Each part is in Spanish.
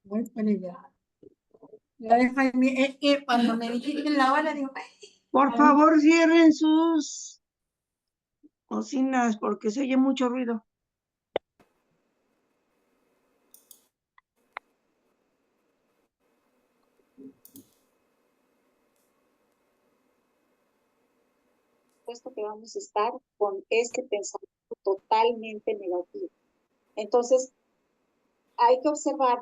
Voy para allá. La de Jaime, cuando me dijiste la hora, digo, "Ay, Por favor, cierren sus cocinas porque se oye mucho ruido. Puesto que vamos a estar con este pensamiento totalmente negativo. Entonces, hay que observar.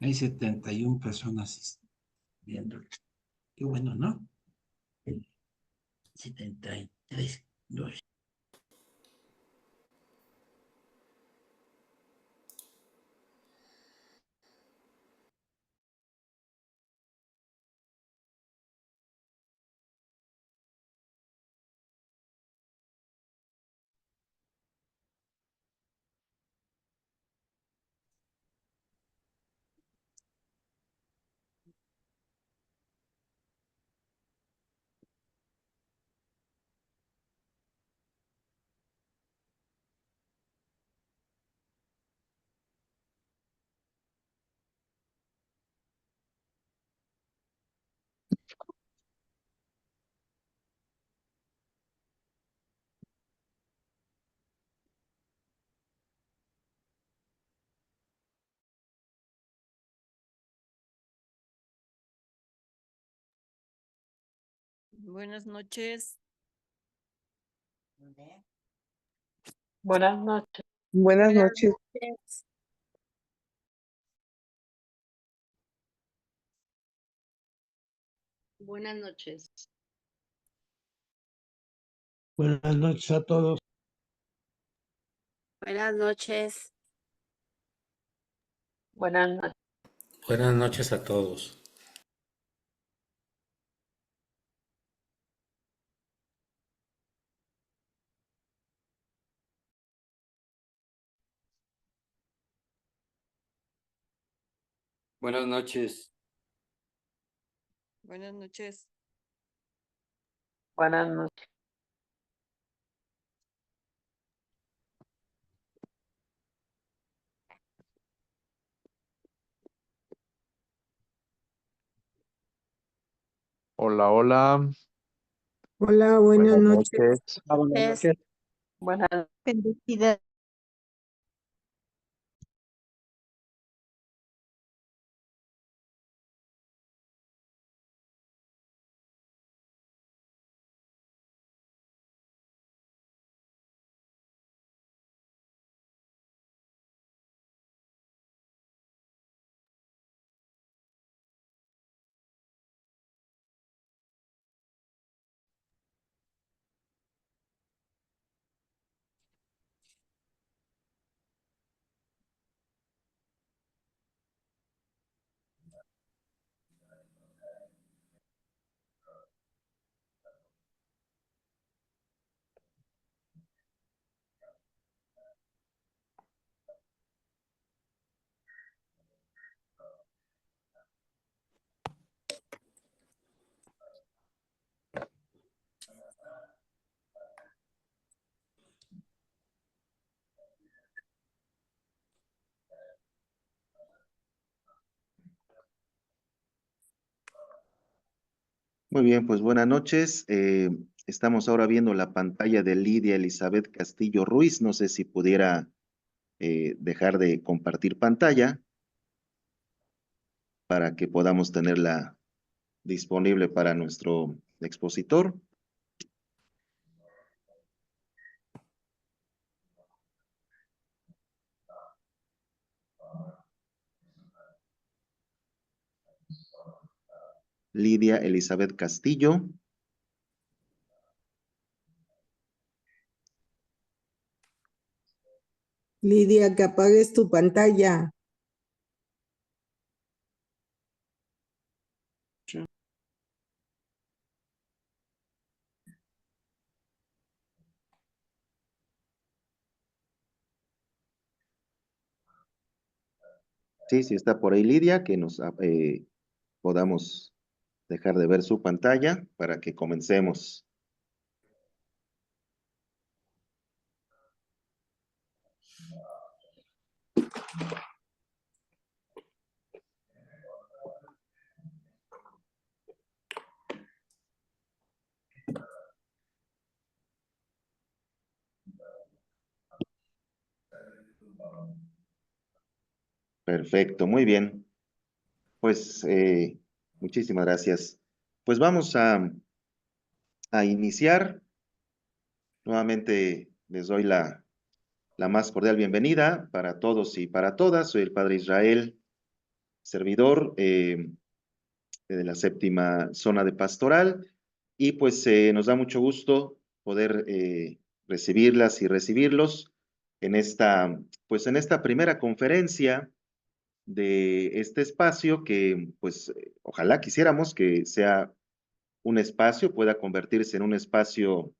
Hay 71 personas viendo. Qué bueno, ¿no? 73, 2. Buenas noches. Buenas noches. Buenas noches. Buenas noches. Buenas noches a todos. Buenas noches. Buenas noches. Buenas noches a todos. Buenas noches. Buenas noches. Buenas noches. Hola, hola. Hola, buenas noches. Buenas noches. Buenas. Bendecida. Muy bien, pues buenas noches. Estamos ahora viendo la pantalla de Lidia Elizabeth Castillo Ruiz. No sé si pudiera dejar de compartir pantalla para que podamos tenerla disponible para nuestro expositor. Lidia Elizabeth Castillo. Lidia, que apagues tu pantalla. Sí, sí está por ahí Lidia, que nos podamos dejar de ver su pantalla para que comencemos. Perfecto, muy bien. Pues muchísimas gracias. Pues vamos a iniciar. Nuevamente les doy la más cordial bienvenida para todos y para todas. Soy el Padre Israel, servidor de la séptima zona de pastoral, y pues nos da mucho gusto poder recibirlas y recibirlos en pues en esta primera conferencia de este espacio que pues ojalá quisiéramos que sea un espacio, pueda convertirse en un espacio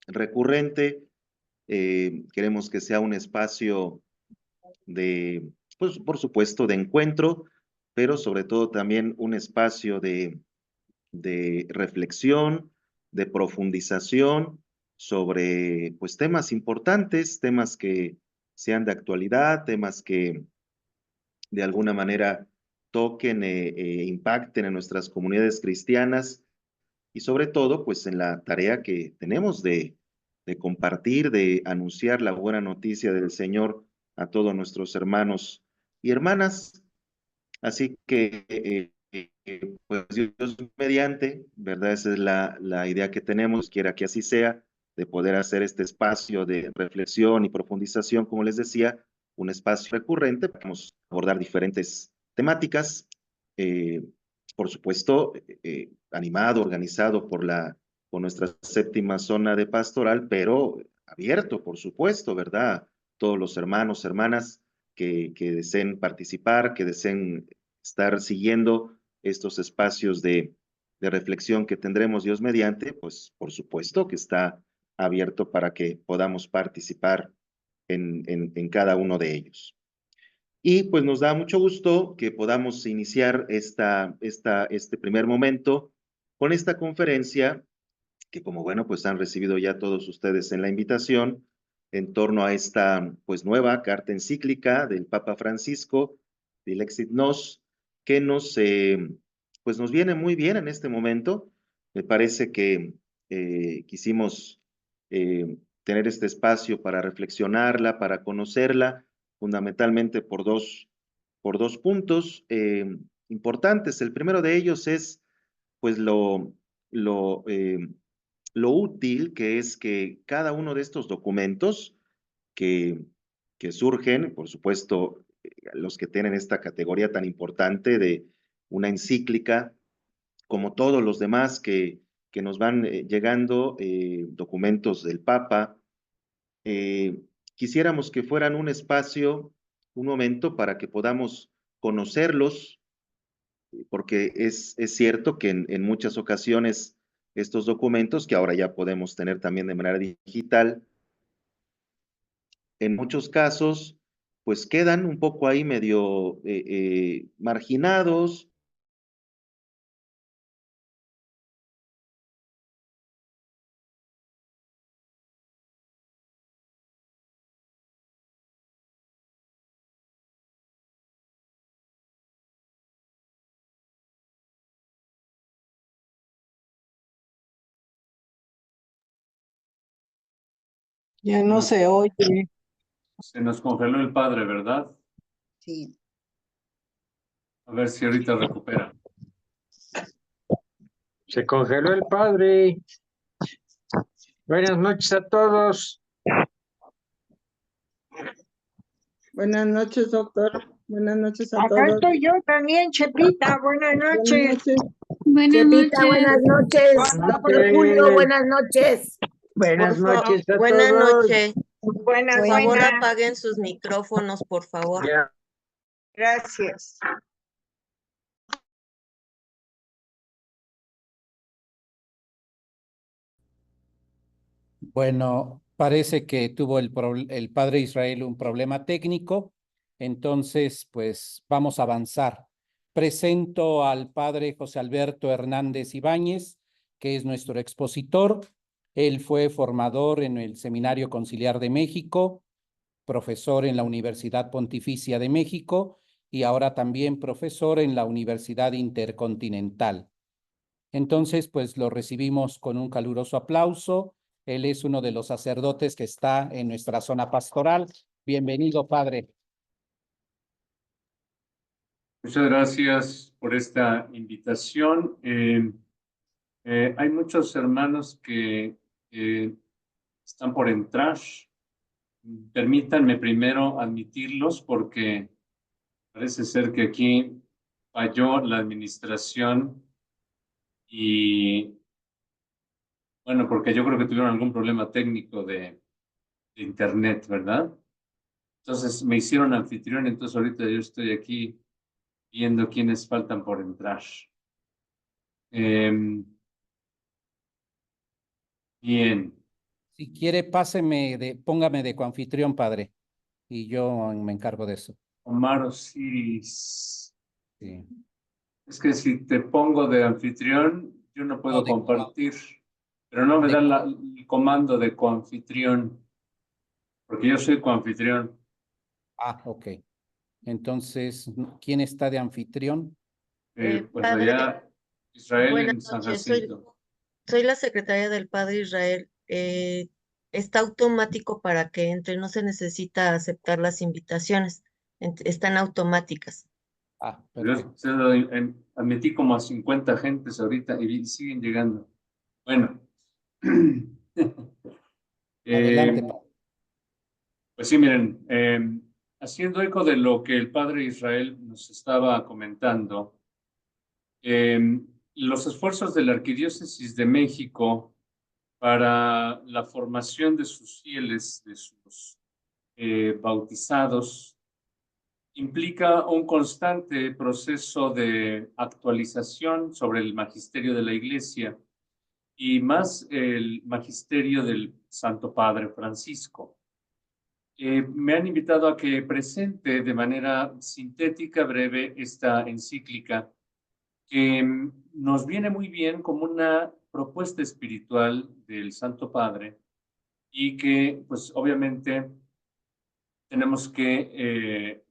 recurrente. Queremos que sea un espacio pues por supuesto, de encuentro, pero sobre todo también un espacio de reflexión, de profundización sobre pues temas importantes, temas que sean de actualidad, temas que de alguna manera toquen e impacten en nuestras comunidades cristianas y sobre todo pues en la tarea que tenemos de compartir, de anunciar la buena noticia del Señor a todos nuestros hermanos y hermanas. Así que, pues Dios mediante, ¿verdad? Esa es la idea que tenemos, quiera que así sea, de poder hacer este espacio de reflexión y profundización, como les decía, un espacio recurrente, podemos abordar diferentes temáticas, eh, por supuesto, animado, organizado por nuestra séptima zona de pastoral, pero abierto, por supuesto, ¿verdad? Todos los hermanos, hermanas, que deseen participar, que deseen estar siguiendo estos espacios de reflexión que tendremos Dios mediante, pues por supuesto que está abierto para que podamos participar en cada uno de ellos. Y pues nos da mucho gusto que podamos iniciar este primer momento con esta conferencia que como bueno, pues han recibido ya todos ustedes en la invitación en torno a esta pues nueva carta encíclica del Papa Francisco, Dilexit Nos, que pues nos viene muy bien en este momento. Me parece que quisimos tener este espacio para reflexionarla, para conocerla, fundamentalmente por dos puntos importantes. El primero de ellos es pues lo, eh, lo útil que es que cada uno de estos documentos que, que surgen, por supuesto, los que tienen esta categoría tan importante de una encíclica, como todos los demás que nos van llegando, documentos del Papa, quisiéramos que fueran un espacio, un momento para que podamos conocerlos, porque es cierto que en muchas ocasiones estos documentos, que ahora ya podemos tener también de manera digital, en muchos casos, pues quedan un poco ahí medio marginados. Ya no se oye. Se nos congeló el padre, ¿verdad? Sí. A ver si ahorita recupera. Se congeló el padre. Buenas noches a todos. Buenas noches, doctor. Buenas noches a Acá todos. estoy yo también, Chepita. Buenas noches. Chepita, buenas noches. Doctor Julio, buenas noches. Buenas noches a Buenas todos. noches. Buenas, Por favor, buenas. apaguen sus micrófonos, por favor. Ya. Gracias. Bueno, parece que tuvo el padre Israel un problema técnico, entonces pues vamos a avanzar. Presento al padre José Alberto Hernández Ibáñez, que es nuestro expositor. Él fue formador en el Seminario Conciliar de México, profesor en la Universidad Pontificia de México y ahora también profesor en la Universidad Intercontinental. Entonces, pues lo recibimos con un caluroso aplauso. Él es uno de los sacerdotes que está en nuestra zona pastoral. Bienvenido, padre. Muchas gracias por esta invitación. Hay muchos hermanos que están por entrar. Permítanme primero admitirlos porque parece ser que aquí falló la administración y, bueno, porque yo creo que tuvieron algún problema técnico de internet, ¿verdad? Entonces me hicieron anfitrión, entonces ahorita yo estoy aquí viendo quiénes faltan por entrar. Bien. Si quiere, póngame de coanfitrión, padre, y yo me encargo de eso. Omar Osiris. Sí. Es que si te pongo de anfitrión, yo no puedo No, compartir, pero no me dan el comando de coanfitrión, porque yo soy coanfitrión. Ah, ok. Entonces, ¿quién está de anfitrión? Pues Padre, allá, Israel buenas en San noches. Jacinto. Soy la secretaria del Padre Israel. Está automático para que entre, no se necesita aceptar las invitaciones. Están automáticas. Ah, Yo perfecto. admití como a 50 gentes ahorita y siguen llegando. Bueno. Adelante, padre. Pues sí, miren, haciendo eco de lo que el padre Israel nos estaba comentando, los esfuerzos de la Arquidiócesis de México para la formación de sus fieles, de sus bautizados, implica un constante proceso de actualización sobre el magisterio de la Iglesia y más el magisterio del Santo Padre Francisco. Me han invitado a que presente de manera sintética, breve, esta encíclica que nos viene muy bien como una propuesta espiritual del Santo Padre y que, pues, obviamente tenemos que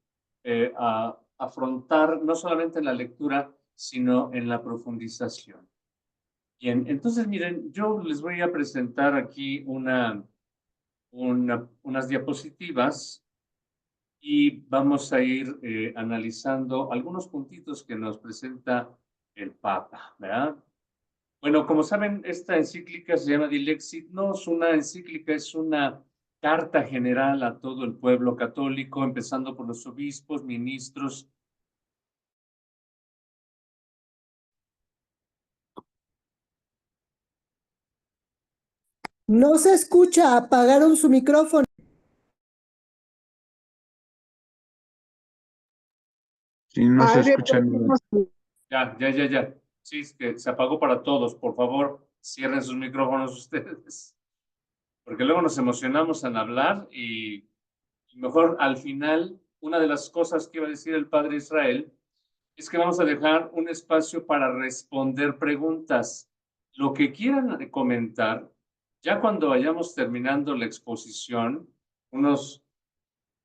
afrontar no solamente en la lectura, sino en la profundización. Bien, entonces, miren, yo les voy a presentar aquí unas diapositivas y vamos a ir analizando algunos puntitos que nos presenta el Papa, ¿verdad? Bueno, como saben, esta encíclica se llama Dilexit. No es una encíclica, es una carta general a todo el pueblo católico, empezando por los obispos, ministros. No se escucha, apagaron su micrófono. Sí, no se Padre, escucha nada. Ya. Sí, es que se apagó para todos. Por favor, cierren sus micrófonos ustedes. Porque luego nos emocionamos en hablar y mejor al final, una de las cosas que iba a decir el padre Israel es que vamos a dejar un espacio para responder preguntas. Lo que quieran comentar, ya cuando vayamos terminando la exposición, unos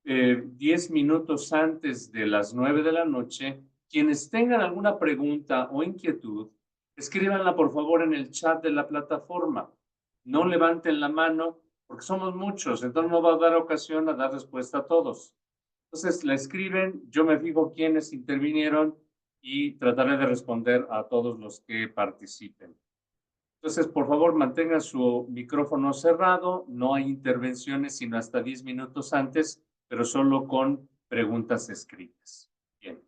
10 minutos antes de las 9 de la noche, quienes tengan alguna pregunta o inquietud, escríbanla por favor en el chat de la plataforma. No levanten la mano porque somos muchos, entonces no va a dar ocasión a dar respuesta a todos. Entonces la escriben, yo me fijo quiénes intervinieron y trataré de responder a todos los que participen. Entonces, por favor, mantengan su micrófono cerrado, no hay intervenciones sino hasta 10 minutos antes, pero solo con preguntas escritas. Bien.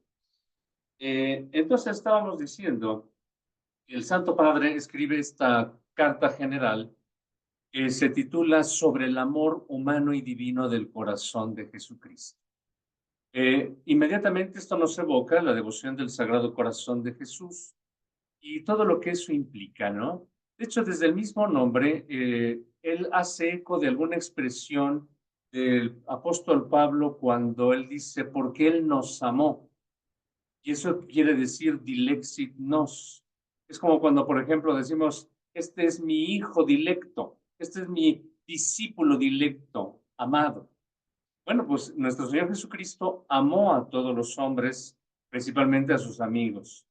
Entonces estábamos diciendo que el Santo Padre escribe esta carta general que se titula Sobre el amor humano y divino del corazón de Jesucristo. Inmediatamente esto nos evoca la devoción del Sagrado Corazón de Jesús y todo lo que eso implica, ¿no? De hecho, desde el mismo nombre, él hace eco de alguna expresión del apóstol Pablo cuando él dice, porque él nos amó. Y eso quiere decir dilexit nos. Es como cuando, por ejemplo, decimos, este es mi hijo dilecto, este es mi discípulo dilecto, amado. Bueno, pues nuestro Señor Jesucristo amó a todos los hombres, principalmente a sus amigos.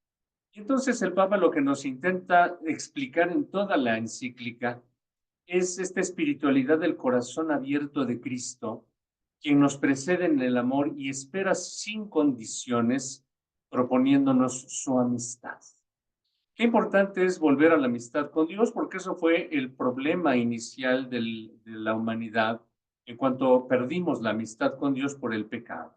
Y entonces el Papa lo que nos intenta explicar en toda la encíclica es esta espiritualidad del corazón abierto de Cristo, quien nos precede en el amor y espera sin condiciones, proponiéndonos su amistad. Qué importante es volver a la amistad con Dios, porque eso fue el problema inicial de la humanidad en cuanto perdimos la amistad con Dios por el pecado.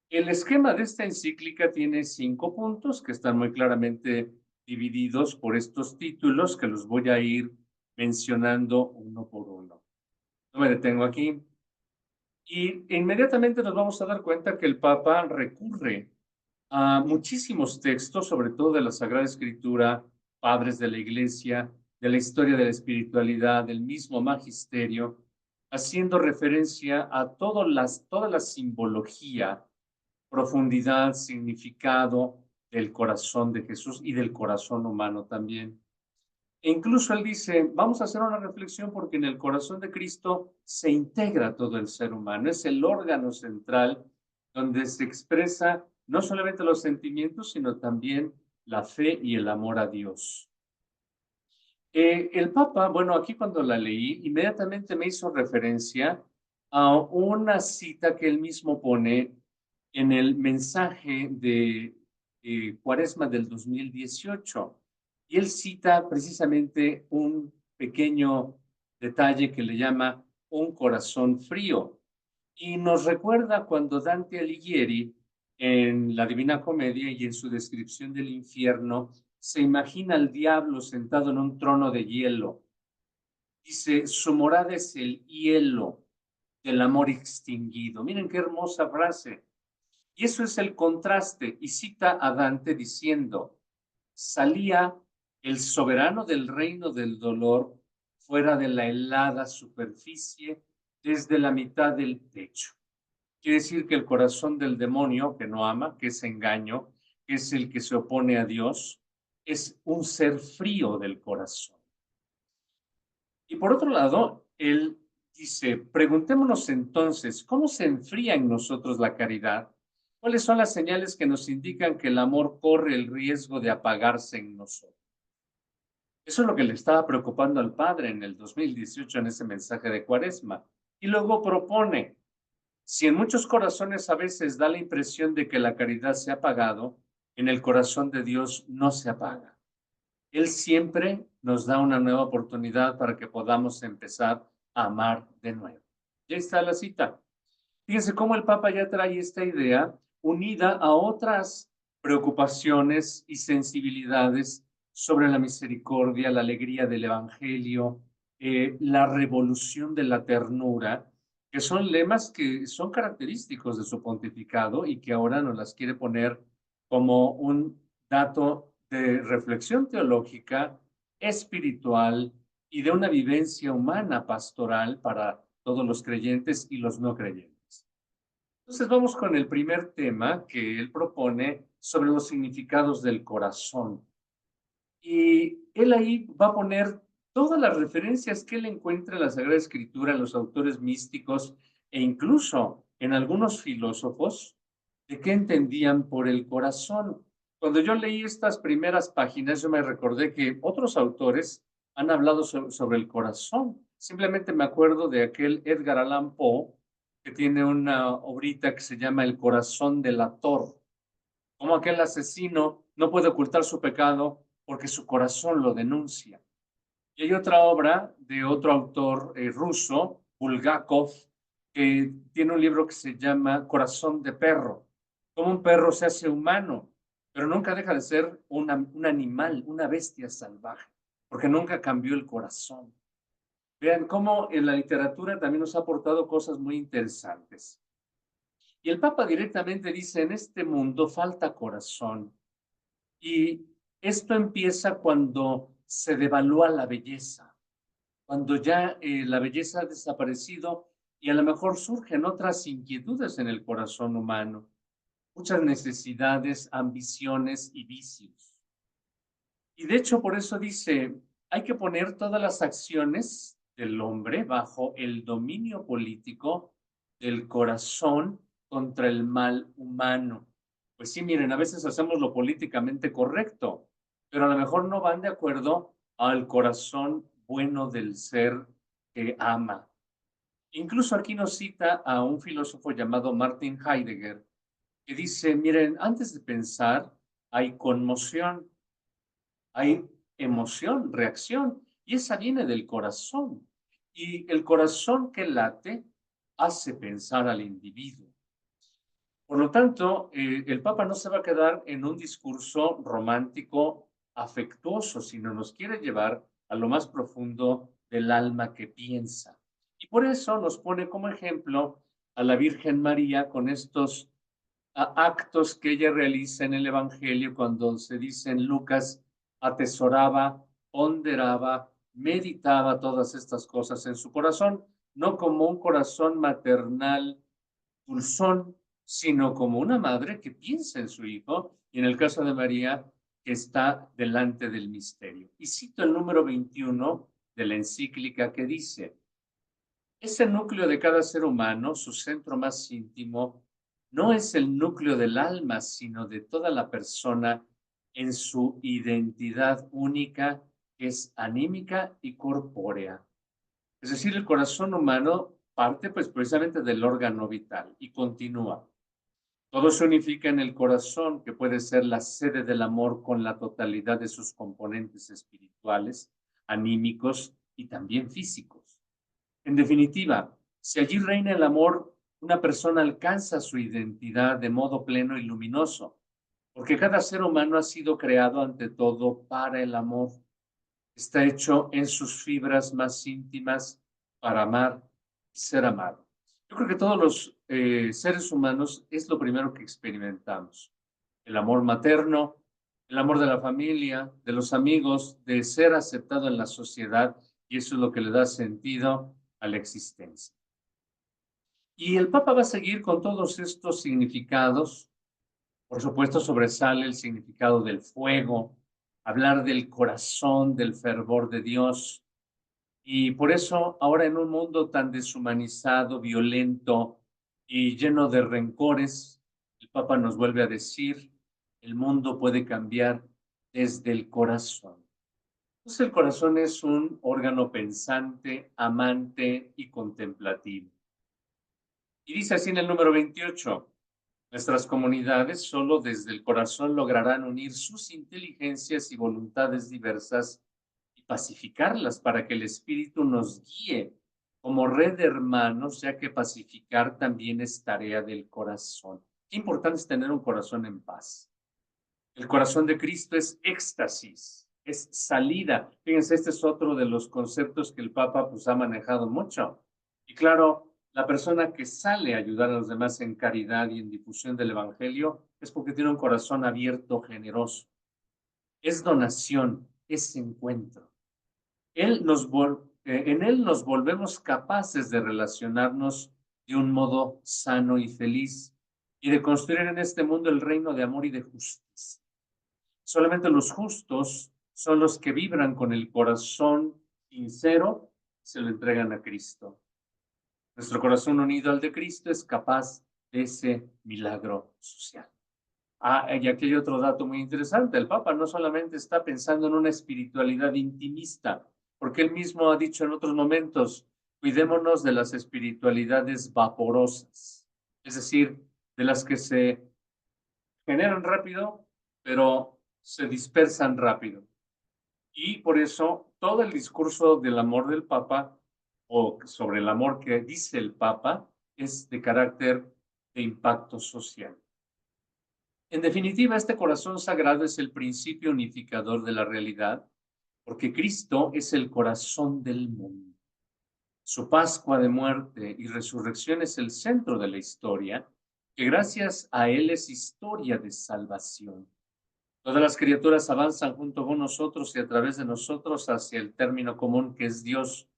El esquema de esta encíclica tiene 5 puntos que están muy claramente divididos por estos títulos que los voy a ir mencionando uno por uno. No me detengo aquí. Y inmediatamente nos vamos a dar cuenta que el Papa recurre a muchísimos textos, sobre todo de la Sagrada Escritura, padres de la Iglesia, de la historia de la espiritualidad, del mismo magisterio, haciendo referencia a toda la simbología, profundidad, significado del corazón de Jesús y del corazón humano también. E incluso él dice, vamos a hacer una reflexión porque en el corazón de Cristo se integra todo el ser humano, es el órgano central donde se expresa no solamente los sentimientos, sino también la fe y el amor a Dios. El Papa, bueno, aquí cuando la leí, inmediatamente me hizo referencia a una cita que él mismo pone en el mensaje de Cuaresma del 2018. Y él cita precisamente un pequeño detalle que le llama un corazón frío. Y nos recuerda cuando Dante Alighieri, en la Divina Comedia y en su descripción del infierno, se imagina al diablo sentado en un trono de hielo. Dice, su morada es el hielo del amor extinguido. Miren qué hermosa frase. Y eso es el contraste. Y cita a Dante diciendo, salía el soberano del reino del dolor fuera de la helada superficie desde la mitad del pecho. Quiere decir que el corazón del demonio, que no ama, que es engaño, que es el que se opone a Dios, es un ser frío del corazón. Y por otro lado, él dice, preguntémonos entonces, ¿cómo se enfría en nosotros la caridad? ¿Cuáles son las señales que nos indican que el amor corre el riesgo de apagarse en nosotros? Eso es lo que le estaba preocupando al Padre en el 2018 en ese mensaje de Cuaresma. Y luego propone, si en muchos corazones a veces da la impresión de que la caridad se ha apagado, en el corazón de Dios no se apaga. Él siempre nos da una nueva oportunidad para que podamos empezar a amar de nuevo. Ya está la cita. Fíjense cómo el Papa ya trae esta idea unida a otras preocupaciones y sensibilidades sobre la misericordia, la alegría del Evangelio, la revolución de la ternura, que son lemas que son característicos de su pontificado y que ahora nos las quiere poner como un dato de reflexión teológica, espiritual y de una vivencia humana pastoral para todos los creyentes y los no creyentes. Entonces vamos con el primer tema que él propone sobre los significados del corazón. Y él ahí va a poner todas las referencias que él encuentra en la Sagrada Escritura, en los autores místicos e incluso en algunos filósofos, de qué entendían por el corazón. Cuando yo leí estas primeras páginas, yo me recordé que otros autores han hablado sobre el corazón. Simplemente me acuerdo de aquel Edgar Allan Poe, que tiene una obrita que se llama El corazón delator. Como aquel asesino no puede ocultar su pecado porque su corazón lo denuncia. Y hay otra obra de otro autor ruso, Bulgakov, que tiene un libro que se llama Corazón de perro. Cómo un perro se hace humano, pero nunca deja de ser un animal, una bestia salvaje, porque nunca cambió el corazón. Vean cómo en la literatura también nos ha aportado cosas muy interesantes. Y el Papa directamente dice, en este mundo falta corazón. Y esto empieza cuando se devalúa la belleza, cuando ya la belleza ha desaparecido y a lo mejor surgen otras inquietudes en el corazón humano, muchas necesidades, ambiciones y vicios. Y de hecho, por eso dice, hay que poner todas las acciones del hombre bajo el dominio político del corazón contra el mal humano. Pues sí, miren, a veces hacemos lo políticamente correcto, pero a lo mejor no van de acuerdo al corazón bueno del ser que ama. Incluso aquí nos cita a un filósofo llamado Martin Heidegger, que dice, miren, antes de pensar hay conmoción, hay emoción, reacción, y esa viene del corazón. Y el corazón que late hace pensar al individuo. Por lo tanto, el Papa no se va a quedar en un discurso romántico, afectuoso, sino nos quiere llevar a lo más profundo del alma que piensa. Y por eso nos pone como ejemplo a la Virgen María con estos actos que ella realiza en el Evangelio cuando se dice en Lucas, atesoraba, ponderaba, meditaba todas estas cosas en su corazón, no como un corazón maternal dulzón, sino como una madre que piensa en su hijo, y en el caso de María, que está delante del misterio. Y cito el número 21 de la encíclica que dice, ese núcleo de cada ser humano, su centro más íntimo, no es el núcleo del alma, sino de toda la persona en su identidad única, que es anímica y corpórea. Es decir, el corazón humano parte pues precisamente del órgano vital y continúa. Todo se unifica en el corazón, que puede ser la sede del amor con la totalidad de sus componentes espirituales, anímicos y también físicos. En definitiva, si allí reina el amor, una persona alcanza su identidad de modo pleno y luminoso, porque cada ser humano ha sido creado ante todo para el amor. Está hecho en sus fibras más íntimas para amar y ser amado. Yo creo que todos los seres humanos es lo primero que experimentamos. El amor materno, el amor de la familia, de los amigos, de ser aceptado en la sociedad, y eso es lo que le da sentido a la existencia. Y el Papa va a seguir con todos estos significados. Por supuesto, sobresale el significado del fuego, hablar del corazón, del fervor de Dios. Y por eso, ahora en un mundo tan deshumanizado, violento y lleno de rencores, el Papa nos vuelve a decir, el mundo puede cambiar desde el corazón. Entonces, el corazón es un órgano pensante, amante y contemplativo. Y dice así en el número 28, nuestras comunidades solo desde el corazón lograrán unir sus inteligencias y voluntades diversas y pacificarlas para que el Espíritu nos guíe como red de hermanos, ya que pacificar también es tarea del corazón. Qué importante es tener un corazón en paz. El corazón de Cristo es éxtasis, es salida. Fíjense, este es otro de los conceptos que el Papa pues, ha manejado mucho. Y claro, la persona que sale a ayudar a los demás en caridad y en difusión del Evangelio es porque tiene un corazón abierto, generoso. Es donación, es encuentro. En él nos volvemos capaces de relacionarnos de un modo sano y feliz y de construir en este mundo el reino de amor y de justicia. Solamente los justos son los que vibran con el corazón sincero y se lo entregan a Cristo. Nuestro corazón unido al de Cristo es capaz de ese milagro social. Y aquí hay otro dato muy interesante. El Papa no solamente está pensando en una espiritualidad intimista, porque él mismo ha dicho en otros momentos, cuidémonos de las espiritualidades vaporosas, es decir, de las que se generan rápido, pero se dispersan rápido. Y por eso todo el discurso del amor del Papa, o sobre el amor que dice el Papa, es de carácter de impacto social. En definitiva, este corazón sagrado es el principio unificador de la realidad, porque Cristo es el corazón del mundo. Su Pascua de muerte y resurrección es el centro de la historia, que gracias a él es historia de salvación. Todas las criaturas avanzan junto con nosotros y a través de nosotros hacia el término común que es Dios,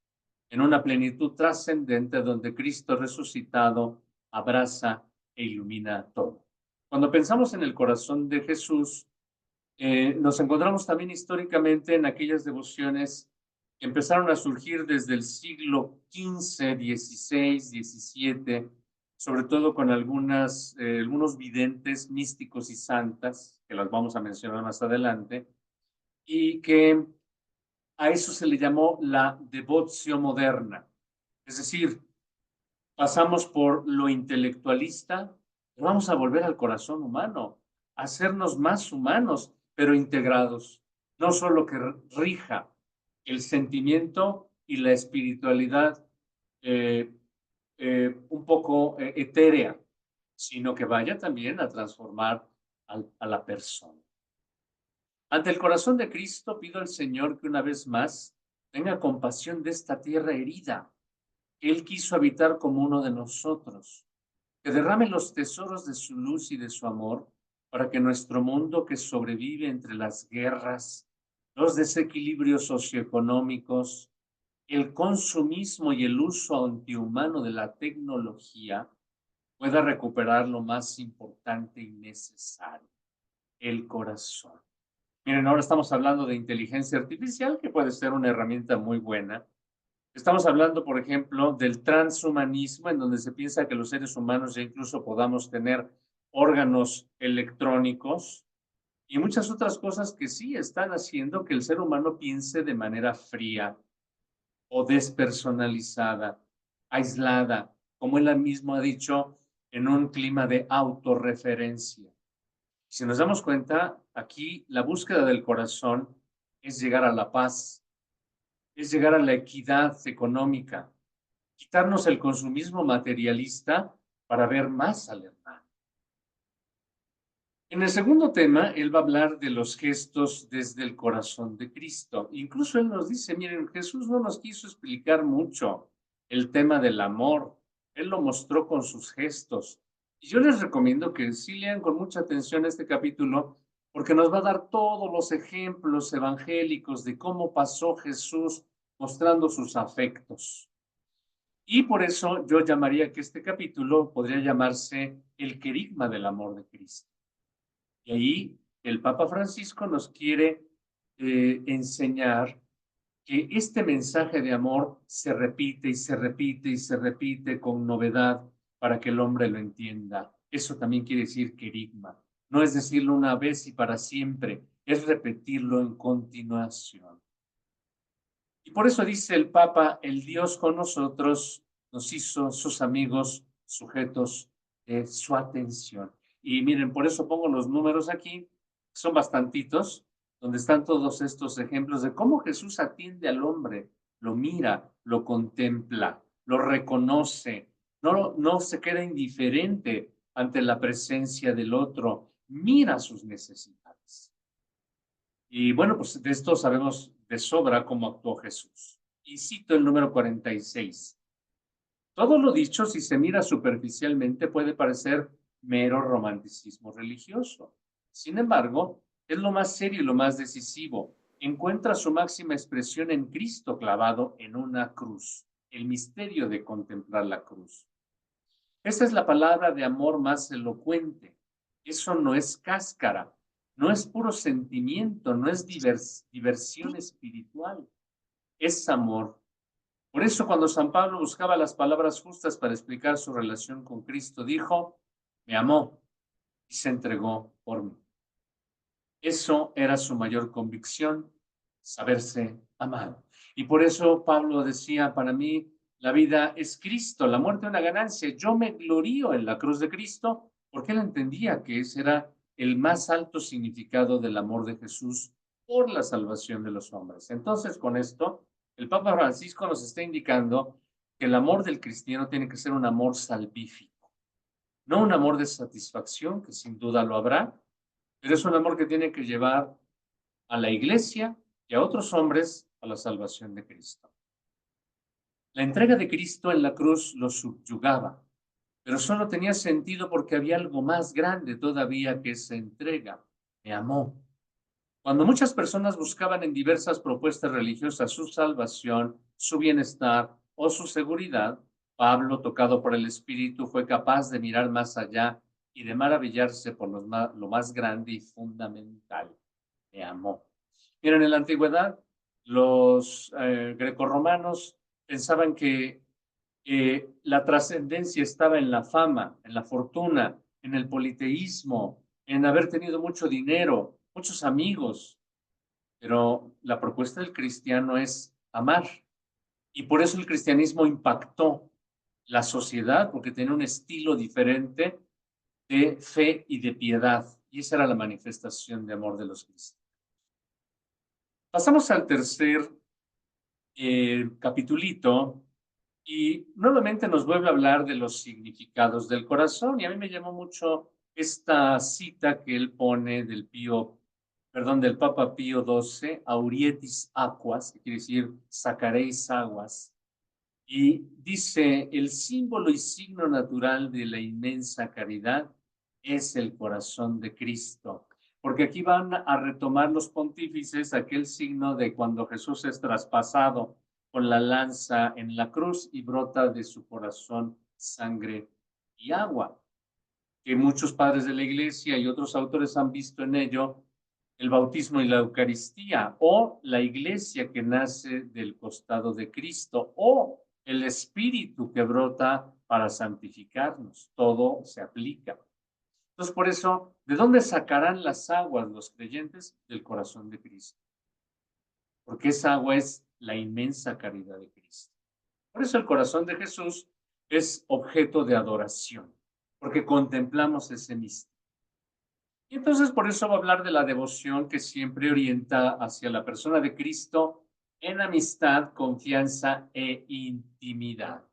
en una plenitud trascendente donde Cristo resucitado abraza e ilumina todo. Cuando pensamos en el corazón de Jesús, nos encontramos también históricamente en aquellas devociones que empezaron a surgir desde el siglo XV, XVI, XVII, sobre todo con algunos videntes místicos y santas, que las vamos a mencionar más adelante, y que a eso se le llamó la devoción moderna. Es decir, pasamos por lo intelectualista, pero vamos a volver al corazón humano, a hacernos más humanos, pero integrados. No solo que rija el sentimiento y la espiritualidad un poco etérea, sino que vaya también a transformar a la persona. Ante el corazón de Cristo pido al Señor que una vez más tenga compasión de esta tierra herida. Él quiso habitar como uno de nosotros, que derrame los tesoros de su luz y de su amor para que nuestro mundo que sobrevive entre las guerras, los desequilibrios socioeconómicos, el consumismo y el uso antihumano de la tecnología pueda recuperar lo más importante y necesario, el corazón. Miren, ahora estamos hablando de inteligencia artificial, que puede ser una herramienta muy buena. Estamos hablando, por ejemplo, del transhumanismo, en donde se piensa que los seres humanos ya incluso podamos tener órganos electrónicos y muchas otras cosas que sí están haciendo que el ser humano piense de manera fría o despersonalizada, aislada, como él mismo ha dicho, en un clima de autorreferencia. Si nos damos cuenta, aquí la búsqueda del corazón es llegar a la paz, es llegar a la equidad económica, quitarnos el consumismo materialista para ver más al hermano. En el segundo tema, él va a hablar de los gestos desde el corazón de Cristo. Incluso él nos dice, miren, Jesús no nos quiso explicar mucho el tema del amor. Él lo mostró con sus gestos. Y yo les recomiendo que sí lean con mucha atención este capítulo, porque nos va a dar todos los ejemplos evangélicos de cómo pasó Jesús mostrando sus afectos. Y por eso yo llamaría que este capítulo podría llamarse el querigma del amor de Cristo. Y ahí el Papa Francisco nos quiere enseñar que este mensaje de amor se repite y se repite y se repite con novedad para que el hombre lo entienda. Eso también quiere decir querigma. No es decirlo una vez y para siempre, es repetirlo en continuación. Y por eso dice el Papa, el Dios con nosotros nos hizo sus amigos sujetos de su atención. Y miren, por eso pongo los números aquí, son bastantitos, donde están todos estos ejemplos de cómo Jesús atiende al hombre, lo mira, lo contempla, lo reconoce, no se queda indiferente ante la presencia del otro, mira sus necesidades. Y bueno, pues de esto sabemos de sobra cómo actuó Jesús. Y cito el número 46. Todo lo dicho, si se mira superficialmente, puede parecer mero romanticismo religioso. Sin embargo, es lo más serio y lo más decisivo. Encuentra su máxima expresión en Cristo clavado en una cruz, el misterio de contemplar la cruz. Esta es la palabra de amor más elocuente. Eso no es cáscara, no es puro sentimiento, no es diversión espiritual, es amor. Por eso cuando San Pablo buscaba las palabras justas para explicar su relación con Cristo, dijo, me amó y se entregó por mí. Eso era su mayor convicción, saberse amado. Y por eso Pablo decía, para mí la vida es Cristo, la muerte una ganancia. Yo me glorío en la cruz de Cristo porque él entendía que ese era el más alto significado del amor de Jesús por la salvación de los hombres. Entonces, con esto, el Papa Francisco nos está indicando que el amor del cristiano tiene que ser un amor salvífico, no un amor de satisfacción, que sin duda lo habrá, pero es un amor que tiene que llevar a la iglesia y a otros hombres a la salvación de Cristo. La entrega de Cristo en la cruz lo subyugaba, pero solo tenía sentido porque había algo más grande todavía que esa entrega. Me amó Cuando muchas personas buscaban en diversas propuestas religiosas su salvación, su bienestar o su seguridad, Pablo, tocado por el Espíritu, fue capaz de mirar más allá y de maravillarse por lo más grande y fundamental. Me amó. Miren, en la antigüedad, los grecorromanos pensaban que la trascendencia estaba en la fama, en la fortuna, en el politeísmo, en haber tenido mucho dinero, muchos amigos. Pero la propuesta del cristiano es amar. Y por eso el cristianismo impactó la sociedad, porque tenía un estilo diferente de fe y de piedad. Y esa era la manifestación de amor de los cristianos. Pasamos al tercer capitulito y nuevamente nos vuelve a hablar de los significados del corazón. Y a mí me llamó mucho esta cita que él pone del Papa Pío XII, Aurietis aquas, que quiere decir sacaréis aguas. Y dice, el símbolo y signo natural de la inmensa caridad es el corazón de Cristo. Porque aquí van a retomar los pontífices aquel signo de cuando Jesús es traspasado con la lanza en la cruz y brota de su corazón sangre y agua. Que muchos padres de la iglesia y otros autores han visto en ello el bautismo y la Eucaristía, o la iglesia que nace del costado de Cristo, o el Espíritu que brota para santificarnos. Todo se aplica. Entonces, por eso, ¿de dónde sacarán las aguas los creyentes? Del corazón de Cristo. Porque esa agua es la inmensa caridad de Cristo. Por eso el corazón de Jesús es objeto de adoración, porque contemplamos ese misterio. Y entonces por eso va a hablar de la devoción que siempre orienta hacia la persona de Cristo en amistad, confianza e intimidad.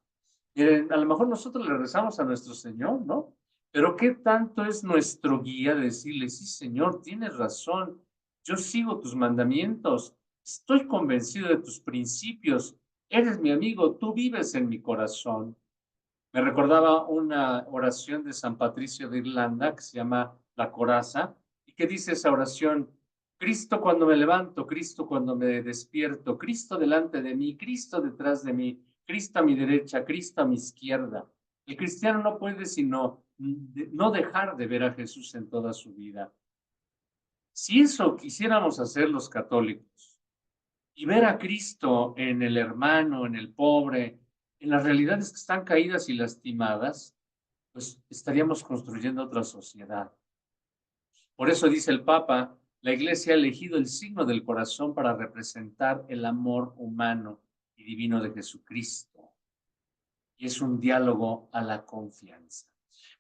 Miren, a lo mejor nosotros le rezamos a nuestro Señor, ¿no? Pero ¿qué tanto es nuestro guía decirle, sí, Señor, tienes razón, yo sigo tus mandamientos, estoy convencido de tus principios, eres mi amigo, tú vives en mi corazón? Me recordaba una oración de San Patricio de Irlanda que se llama La Coraza, y que dice esa oración: Cristo cuando me levanto, Cristo cuando me despierto, Cristo delante de mí, Cristo detrás de mí, Cristo a mi derecha, Cristo a mi izquierda. El cristiano no puede sino no dejar de ver a Jesús en toda su vida. Si eso quisiéramos hacer los católicos y ver a Cristo en el hermano, en el pobre, en las realidades que están caídas y lastimadas, pues estaríamos construyendo otra sociedad. Por eso dice el Papa, la Iglesia ha elegido el signo del corazón para representar el amor humano y divino de Jesucristo. Y es un diálogo a la confianza.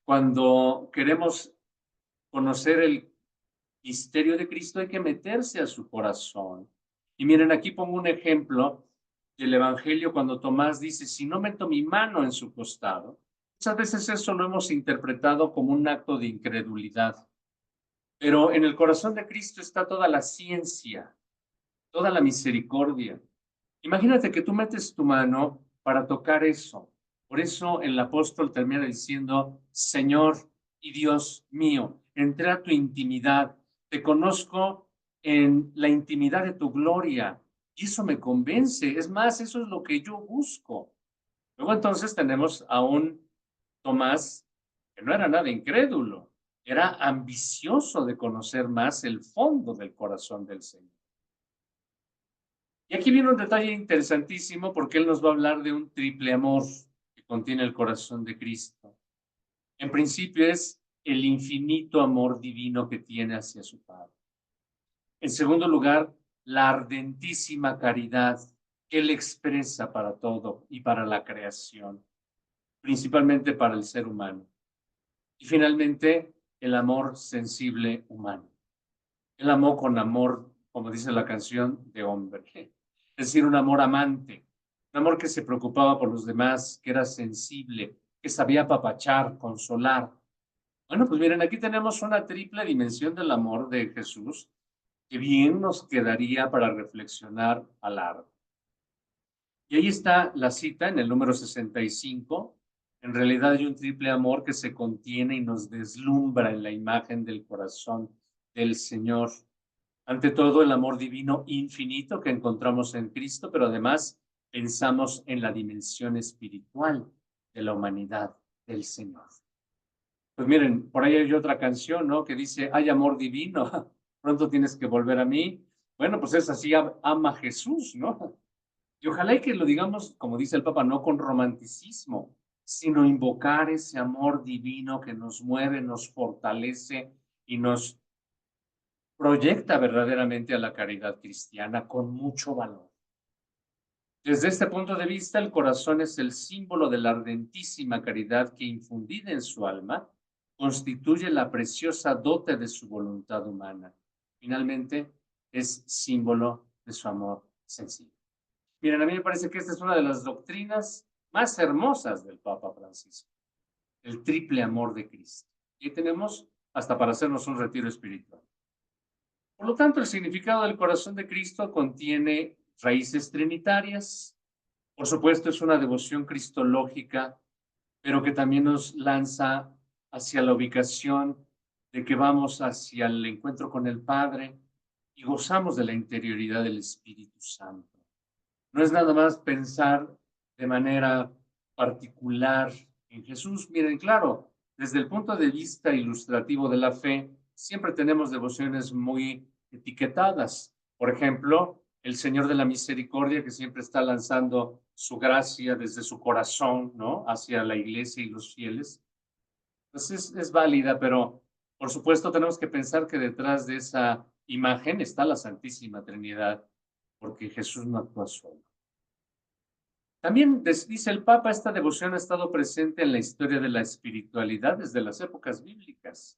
Cuando queremos conocer el misterio de Cristo, hay que meterse a su corazón. Y miren, aquí pongo un ejemplo del Evangelio cuando Tomás dice, si no meto mi mano en su costado. Muchas veces eso lo hemos interpretado como un acto de incredulidad. Pero en el corazón de Cristo está toda la ciencia, toda la misericordia. Imagínate que tú metes tu mano para tocar eso. Por eso el apóstol termina diciendo, Señor y Dios mío, entré a tu intimidad, te conozco en la intimidad de tu gloria, y eso me convence. Es más, eso es lo que yo busco. Luego entonces tenemos a un Tomás que no era nada incrédulo, era ambicioso de conocer más el fondo del corazón del Señor. Y aquí viene un detalle interesantísimo porque él nos va a hablar de un triple amor que contiene el corazón de Cristo. En principio es el infinito amor divino que tiene hacia su Padre. En segundo lugar, la ardentísima caridad que él expresa para todo y para la creación, principalmente para el ser humano. Y finalmente, el amor sensible humano. Él amó con amor, como dice la canción, de hombre. Es decir, un amor amante, un amor que se preocupaba por los demás, que era sensible, que sabía apapachar, consolar. Bueno, pues miren, aquí tenemos una triple dimensión del amor de Jesús que bien nos quedaría para reflexionar a largo. Y ahí está la cita en el número 65. En realidad hay un triple amor que se contiene y nos deslumbra en la imagen del corazón del Señor. Ante todo, el amor divino infinito que encontramos en Cristo, pero además pensamos en la dimensión espiritual de la humanidad del Señor. Pues miren, por ahí hay otra canción, ¿no? Que dice, hay amor divino, pronto tienes que volver a mí. Bueno, pues es así, ama Jesús, ¿no? Y ojalá y que lo digamos, como dice el Papa, no con romanticismo, sino invocar ese amor divino que nos mueve, nos fortalece y nos proyecta verdaderamente a la caridad cristiana con mucho valor. Desde este punto de vista, el corazón es el símbolo de la ardentísima caridad que, infundida en su alma, constituye la preciosa dote de su voluntad humana. Finalmente, es símbolo de su amor sencillo. Miren, a mí me parece que esta es una de las doctrinas más hermosas del Papa Francisco, el triple amor de Cristo. Y tenemos hasta para hacernos un retiro espiritual. Por lo tanto, el significado del corazón de Cristo contiene raíces trinitarias. Por supuesto, es una devoción cristológica, pero que también nos lanza hacia la ubicación de que vamos hacia el encuentro con el Padre y gozamos de la interioridad del Espíritu Santo. No es nada más pensar de manera particular en Jesús. Miren, claro, desde el punto de vista ilustrativo de la fe, siempre tenemos devociones muy etiquetadas. Por ejemplo, el Señor de la Misericordia, que siempre está lanzando su gracia desde su corazón, ¿no? Hacia la iglesia y los fieles. Pues es válida, pero por supuesto tenemos que pensar que detrás de esa imagen está la Santísima Trinidad, porque Jesús no actúa solo. También dice el Papa, esta devoción ha estado presente en la historia de la espiritualidad desde las épocas bíblicas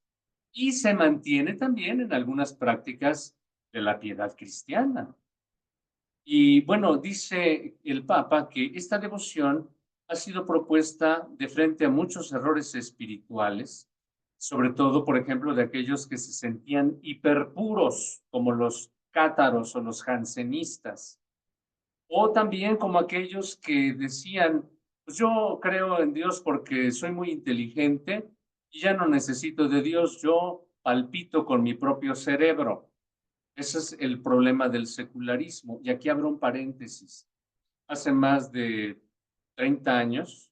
y se mantiene también en algunas prácticas de la piedad cristiana. Y bueno, dice el Papa que esta devoción ha sido propuesta de frente a muchos errores espirituales, sobre todo, por ejemplo, de aquellos que se sentían hiperpuros, como los cátaros o los jansenistas, o también como aquellos que decían, pues yo creo en Dios porque soy muy inteligente y ya no necesito de Dios, yo palpito con mi propio cerebro. Ese es el problema del secularismo. Y aquí abro un paréntesis. Hace más de 30 años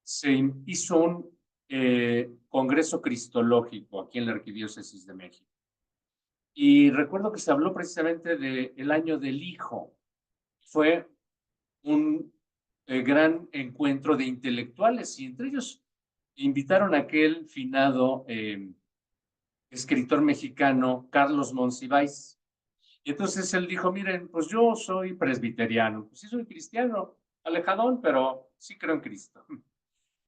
se hizo un congreso cristológico aquí en la Arquidiócesis de México. Y recuerdo que se habló precisamente del año del Hijo. Fue un gran encuentro de intelectuales y entre ellos invitaron a aquel finado escritor mexicano, Carlos Monsiváis. Y entonces él dijo, miren, pues yo soy presbiteriano, pues sí soy cristiano, alejadón, pero sí creo en Cristo.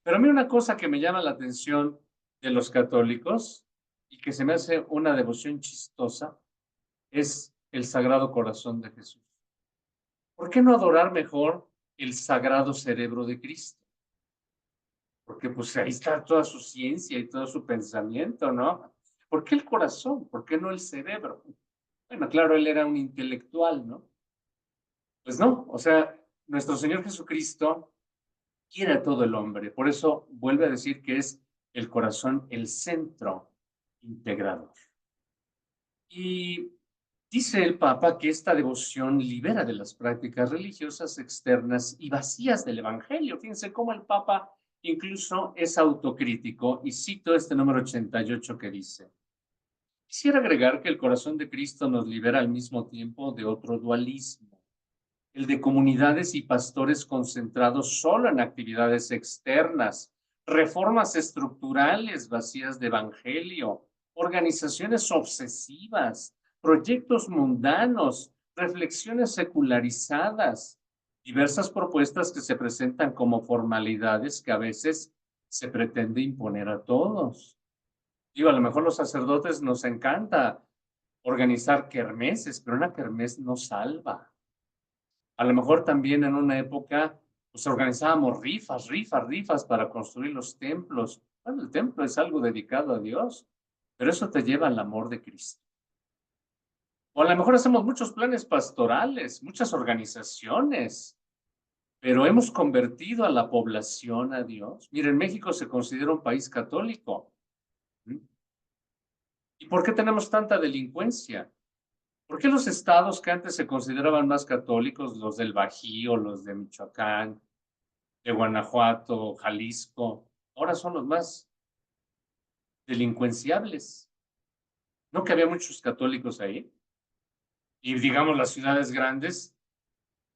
Pero a mí una cosa que me llama la atención de los católicos y que se me hace una devoción chistosa es el Sagrado Corazón de Jesús. ¿Por qué no adorar mejor el Sagrado Cerebro de Cristo? Porque pues ahí está toda su ciencia y todo su pensamiento, ¿no? ¿Por qué el corazón? ¿Por qué no el cerebro? Bueno, claro, él era un intelectual, ¿no? Pues no, o sea, nuestro Señor Jesucristo quiere a todo el hombre. Por eso vuelve a decir que es el corazón el centro integrador. Y dice el Papa que esta devoción libera de las prácticas religiosas externas y vacías del Evangelio. Fíjense cómo el Papa incluso es autocrítico y cito este número 88 que dice: quisiera agregar que el corazón de Cristo nos libera al mismo tiempo de otro dualismo, el de comunidades y pastores concentrados solo en actividades externas, reformas estructurales vacías de evangelio, organizaciones obsesivas, proyectos mundanos, reflexiones secularizadas, diversas propuestas que se presentan como formalidades que a veces se pretende imponer a todos. Digo, a lo mejor los sacerdotes nos encanta organizar kermeses, pero una kermés no salva. A lo mejor también en una época pues organizábamos rifas para construir los templos. Bueno, el templo es algo dedicado a Dios, pero eso te lleva al amor de Cristo. O a lo mejor hacemos muchos planes pastorales, muchas organizaciones, pero hemos convertido a la población a Dios. Miren, México se considera un país católico. ¿Y por qué tenemos tanta delincuencia? ¿Por qué los estados que antes se consideraban más católicos, los del Bajío, los de Michoacán, de Guanajuato, Jalisco, ahora son los más delincuenciables? ¿No que había muchos católicos ahí? Y digamos las ciudades grandes,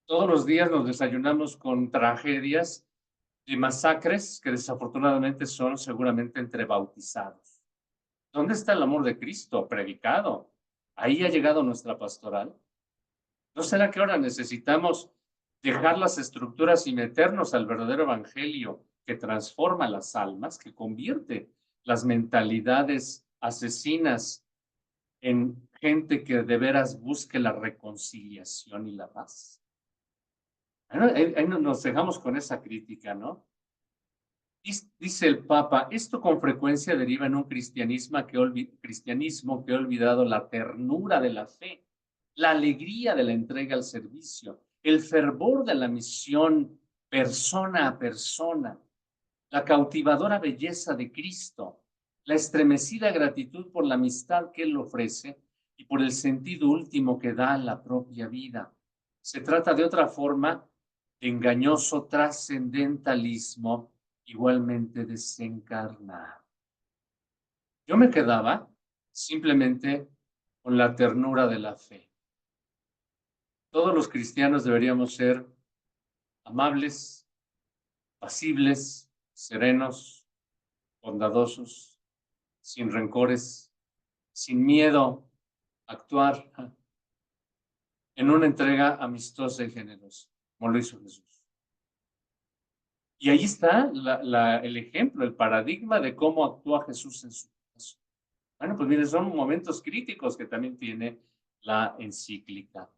todos los días nos desayunamos con tragedias de masacres que desafortunadamente son seguramente entre bautizados. ¿Dónde está el amor de Cristo predicado? ¿Ahí ha llegado nuestra pastoral? ¿No será que ahora necesitamos dejar las estructuras y meternos al verdadero evangelio que transforma las almas, que convierte las mentalidades asesinas en gente que de veras busque la reconciliación y la paz? Ahí nos dejamos con esa crítica, ¿no? Dice el Papa, esto con frecuencia deriva en un cristianismo que ha olvidado la ternura de la fe, la alegría de la entrega al servicio, el fervor de la misión persona a persona, la cautivadora belleza de Cristo, la estremecida gratitud por la amistad que Él ofrece y por el sentido último que da a la propia vida. Se trata de otra forma de engañoso trascendentalismo igualmente desencarnado. Yo me quedaba simplemente con la ternura de la fe. Todos los cristianos deberíamos ser amables, pasibles, serenos, bondadosos, sin rencores, sin miedo a actuar en una entrega amistosa y generosa, como lo hizo Jesús. Y ahí está el ejemplo, el paradigma de cómo actúa Jesús en su caso. Bueno, pues miren, son momentos críticos que también tiene la encíclica.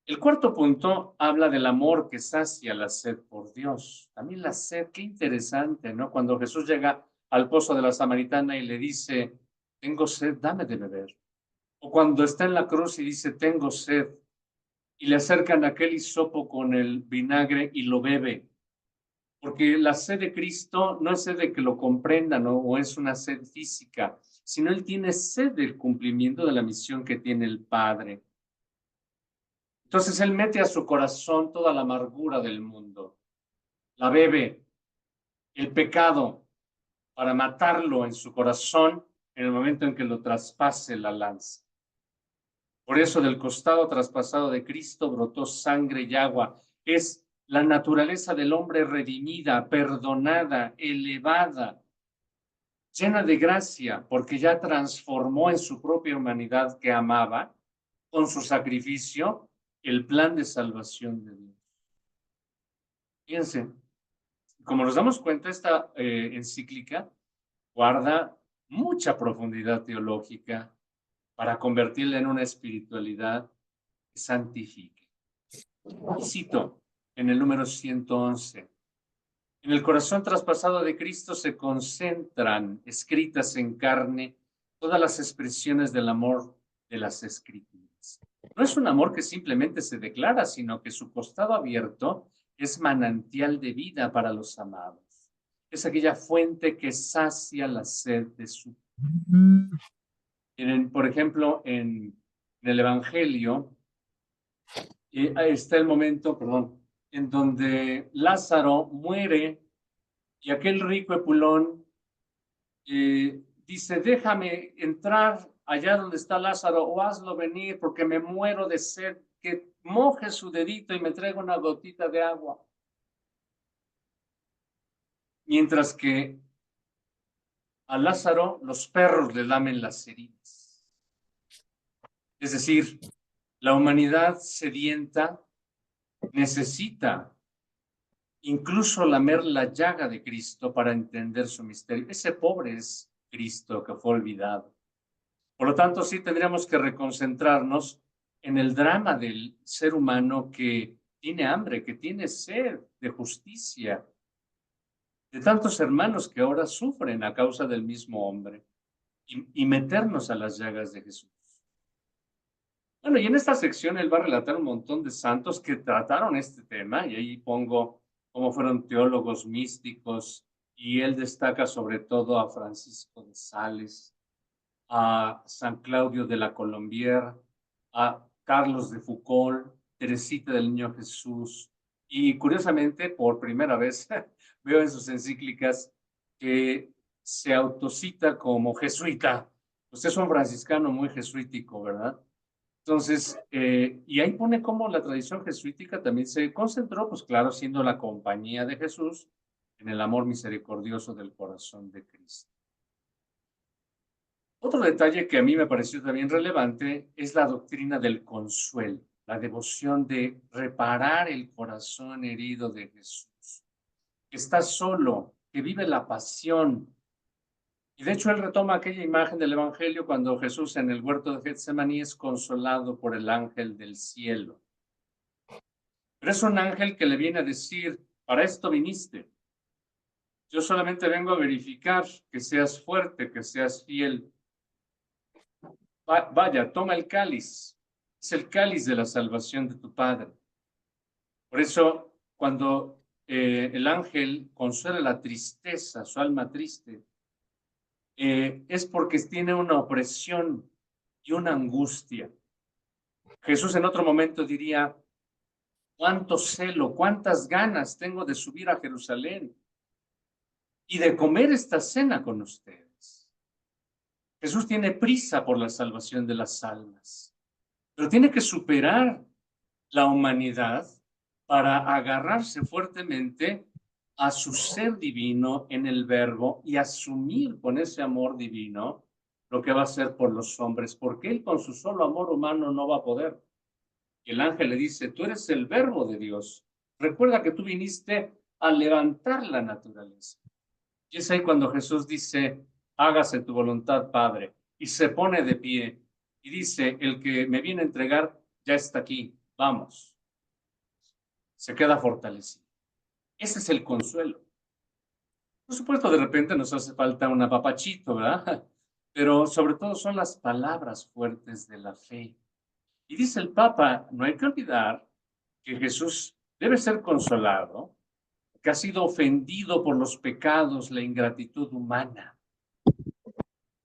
El cuarto punto habla del amor que sacia la sed por Dios. También la sed, qué interesante, ¿no? Cuando Jesús llega al pozo de la Samaritana y le dice, tengo sed, dame de beber. O cuando está en la cruz y dice, tengo sed, y le acercan aquel hisopo con el vinagre y lo bebe. Porque la sed de Cristo no es sed de que lo comprendan, ¿no? O es una sed física, sino Él tiene sed del cumplimiento de la misión que tiene el Padre. Entonces Él mete a su corazón toda la amargura del mundo, la bebe, el pecado, para matarlo en su corazón en el momento en que lo traspase la lanza. Por eso del costado traspasado de Cristo brotó sangre y agua. Es la naturaleza del hombre redimida, perdonada, elevada, llena de gracia, porque ya transformó en su propia humanidad que amaba, con su sacrificio, el plan de salvación de Dios. Fíjense, como nos damos cuenta, esta encíclica guarda mucha profundidad teológica para convertirla en una espiritualidad que santifique. Cito en el número 111. En el corazón traspasado de Cristo se concentran, escritas en carne, todas las expresiones del amor de las Escrituras. No es un amor que simplemente se declara, sino que su costado abierto es manantial de vida para los amados. Es aquella fuente que sacia la sed de su vida. Por ejemplo, en el Evangelio, ahí está el momento, en donde Lázaro muere y aquel rico Epulón dice, déjame entrar allá donde está Lázaro o hazlo venir porque me muero de sed, que moje su dedito y me traiga una gotita de agua. Mientras que a Lázaro los perros le lamen las heridas. Es decir, la humanidad sedienta necesita incluso lamer la llaga de Cristo para entender su misterio. Ese pobre es Cristo que fue olvidado. Por lo tanto, sí tendríamos que reconcentrarnos en el drama del ser humano que tiene hambre, que tiene sed de justicia, de tantos hermanos que ahora sufren a causa del mismo hombre, y meternos a las llagas de Jesús. Bueno, y en esta sección él va a relatar un montón de santos que trataron este tema, y ahí pongo cómo fueron teólogos místicos, y él destaca sobre todo a Francisco de Sales, a San Claudio de la Colombière, a Carlos de Foucault, Teresita del Niño Jesús, y curiosamente, por primera vez, veo en sus encíclicas que se autocita como jesuita. Usted es un franciscano muy jesuítico, ¿verdad? Entonces, y ahí pone cómo la tradición jesuítica también se concentró, pues claro, siendo la compañía de Jesús en el amor misericordioso del corazón de Cristo. Otro detalle que a mí me pareció también relevante es la doctrina del consuelo, la devoción de reparar el corazón herido de Jesús, que está solo, que vive la pasión. Y de hecho él retoma aquella imagen del Evangelio cuando Jesús en el huerto de Getsemaní es consolado por el ángel del cielo. Pero es un ángel que le viene a decir, para esto viniste. Yo solamente vengo a verificar que seas fuerte, que seas fiel. Vaya, toma el cáliz. Es el cáliz de la salvación de tu Padre. Por eso, cuando el ángel consuela la tristeza, su alma triste, es porque tiene una opresión y una angustia. Jesús en otro momento diría, cuánto celo, cuántas ganas tengo de subir a Jerusalén y de comer esta cena con ustedes. Jesús tiene prisa por la salvación de las almas, pero tiene que superar la humanidad para agarrarse fuertemente a su ser divino en el Verbo y asumir con ese amor divino lo que va a hacer por los hombres, porque él con su solo amor humano no va a poder. Y el ángel le dice, tú eres el Verbo de Dios. Recuerda que tú viniste a levantar la naturaleza. Y es ahí cuando Jesús dice, hágase tu voluntad, Padre, y se pone de pie y dice, el que me viene a entregar ya está aquí, vamos. Se queda fortalecido. Ese es el consuelo. Por supuesto, de repente nos hace falta un apapachito, ¿verdad? Pero sobre todo son las palabras fuertes de la fe. Y dice el Papa, no hay que olvidar que Jesús debe ser consolado, que ha sido ofendido por los pecados, la ingratitud humana.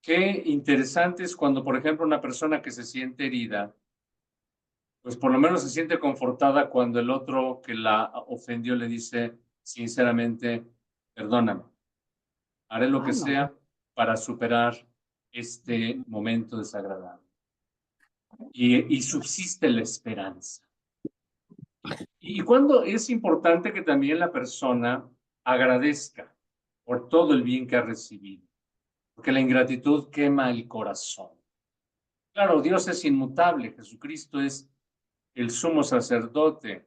Qué interesante es cuando, por ejemplo, una persona que se siente herida, pues por lo menos se siente confortada cuando el otro que la ofendió le dice sinceramente, perdóname, haré lo que sea para superar este momento desagradable. Y subsiste la esperanza. Y cuando es importante que también la persona agradezca por todo el bien que ha recibido, porque la ingratitud quema el corazón. Claro, Dios es inmutable, Jesucristo es el sumo sacerdote,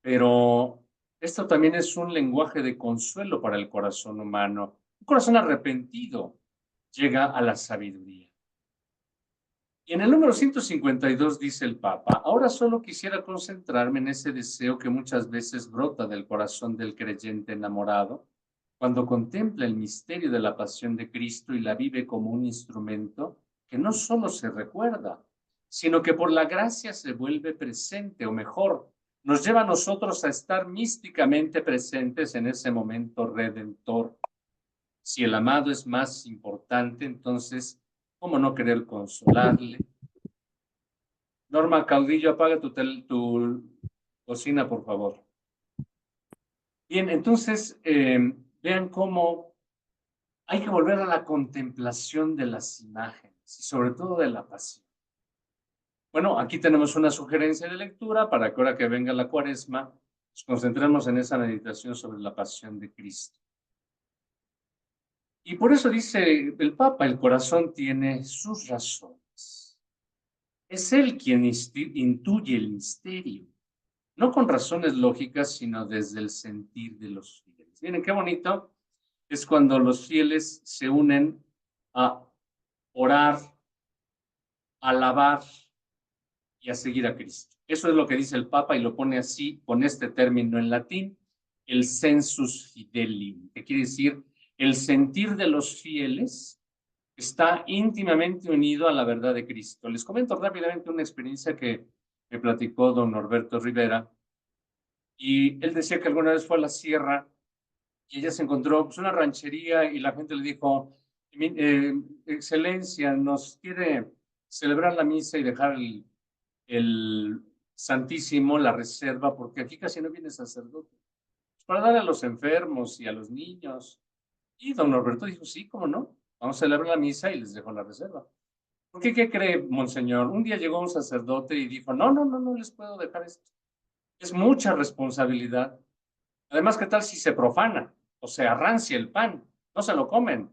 pero esto también es un lenguaje de consuelo para el corazón humano. Un corazón arrepentido llega a la sabiduría. Y en el número 152 dice el Papa, ahora solo quisiera concentrarme en ese deseo que muchas veces brota del corazón del creyente enamorado, cuando contempla el misterio de la pasión de Cristo y la vive como un instrumento que no solo se recuerda, sino que por la gracia se vuelve presente, o mejor, nos lleva a nosotros a estar místicamente presentes en ese momento redentor. Si el amado es más importante, entonces, ¿cómo no querer consolarle? Norma Caudillo, apaga tu cocina, por favor. Bien, entonces, vean cómo hay que volver a la contemplación de las imágenes y sobre todo de la pasión. Bueno, aquí tenemos una sugerencia de lectura para que ahora que venga la Cuaresma, nos concentremos en esa meditación sobre la pasión de Cristo. Y por eso dice el Papa, el corazón tiene sus razones. Es él quien intuye el misterio, no con razones lógicas, sino desde el sentir de los fieles. Miren qué bonito es cuando los fieles se unen a orar, a alabar y a seguir a Cristo. Eso es lo que dice el Papa y lo pone así, con este término en latín, el sensus fidelium, que quiere decir el sentir de los fieles está íntimamente unido a la verdad de Cristo. Les comento rápidamente una experiencia que me platicó don Norberto Rivera, y él decía que alguna vez fue a la sierra y ella se encontró pues, una ranchería y la gente le dijo, Excelencia, nos quiere celebrar la misa y dejar el Santísimo, la reserva, porque aquí casi no viene sacerdote, para dar a los enfermos y a los niños. Y don Norberto dijo, sí, cómo no, vamos a celebrar la misa y les dejo la reserva. ¿Por qué? ¿Qué cree, monseñor? Un día llegó un sacerdote y dijo, no les puedo dejar esto. Es mucha responsabilidad. Además, ¿qué tal si se profana o se arrancia el pan? No se lo comen.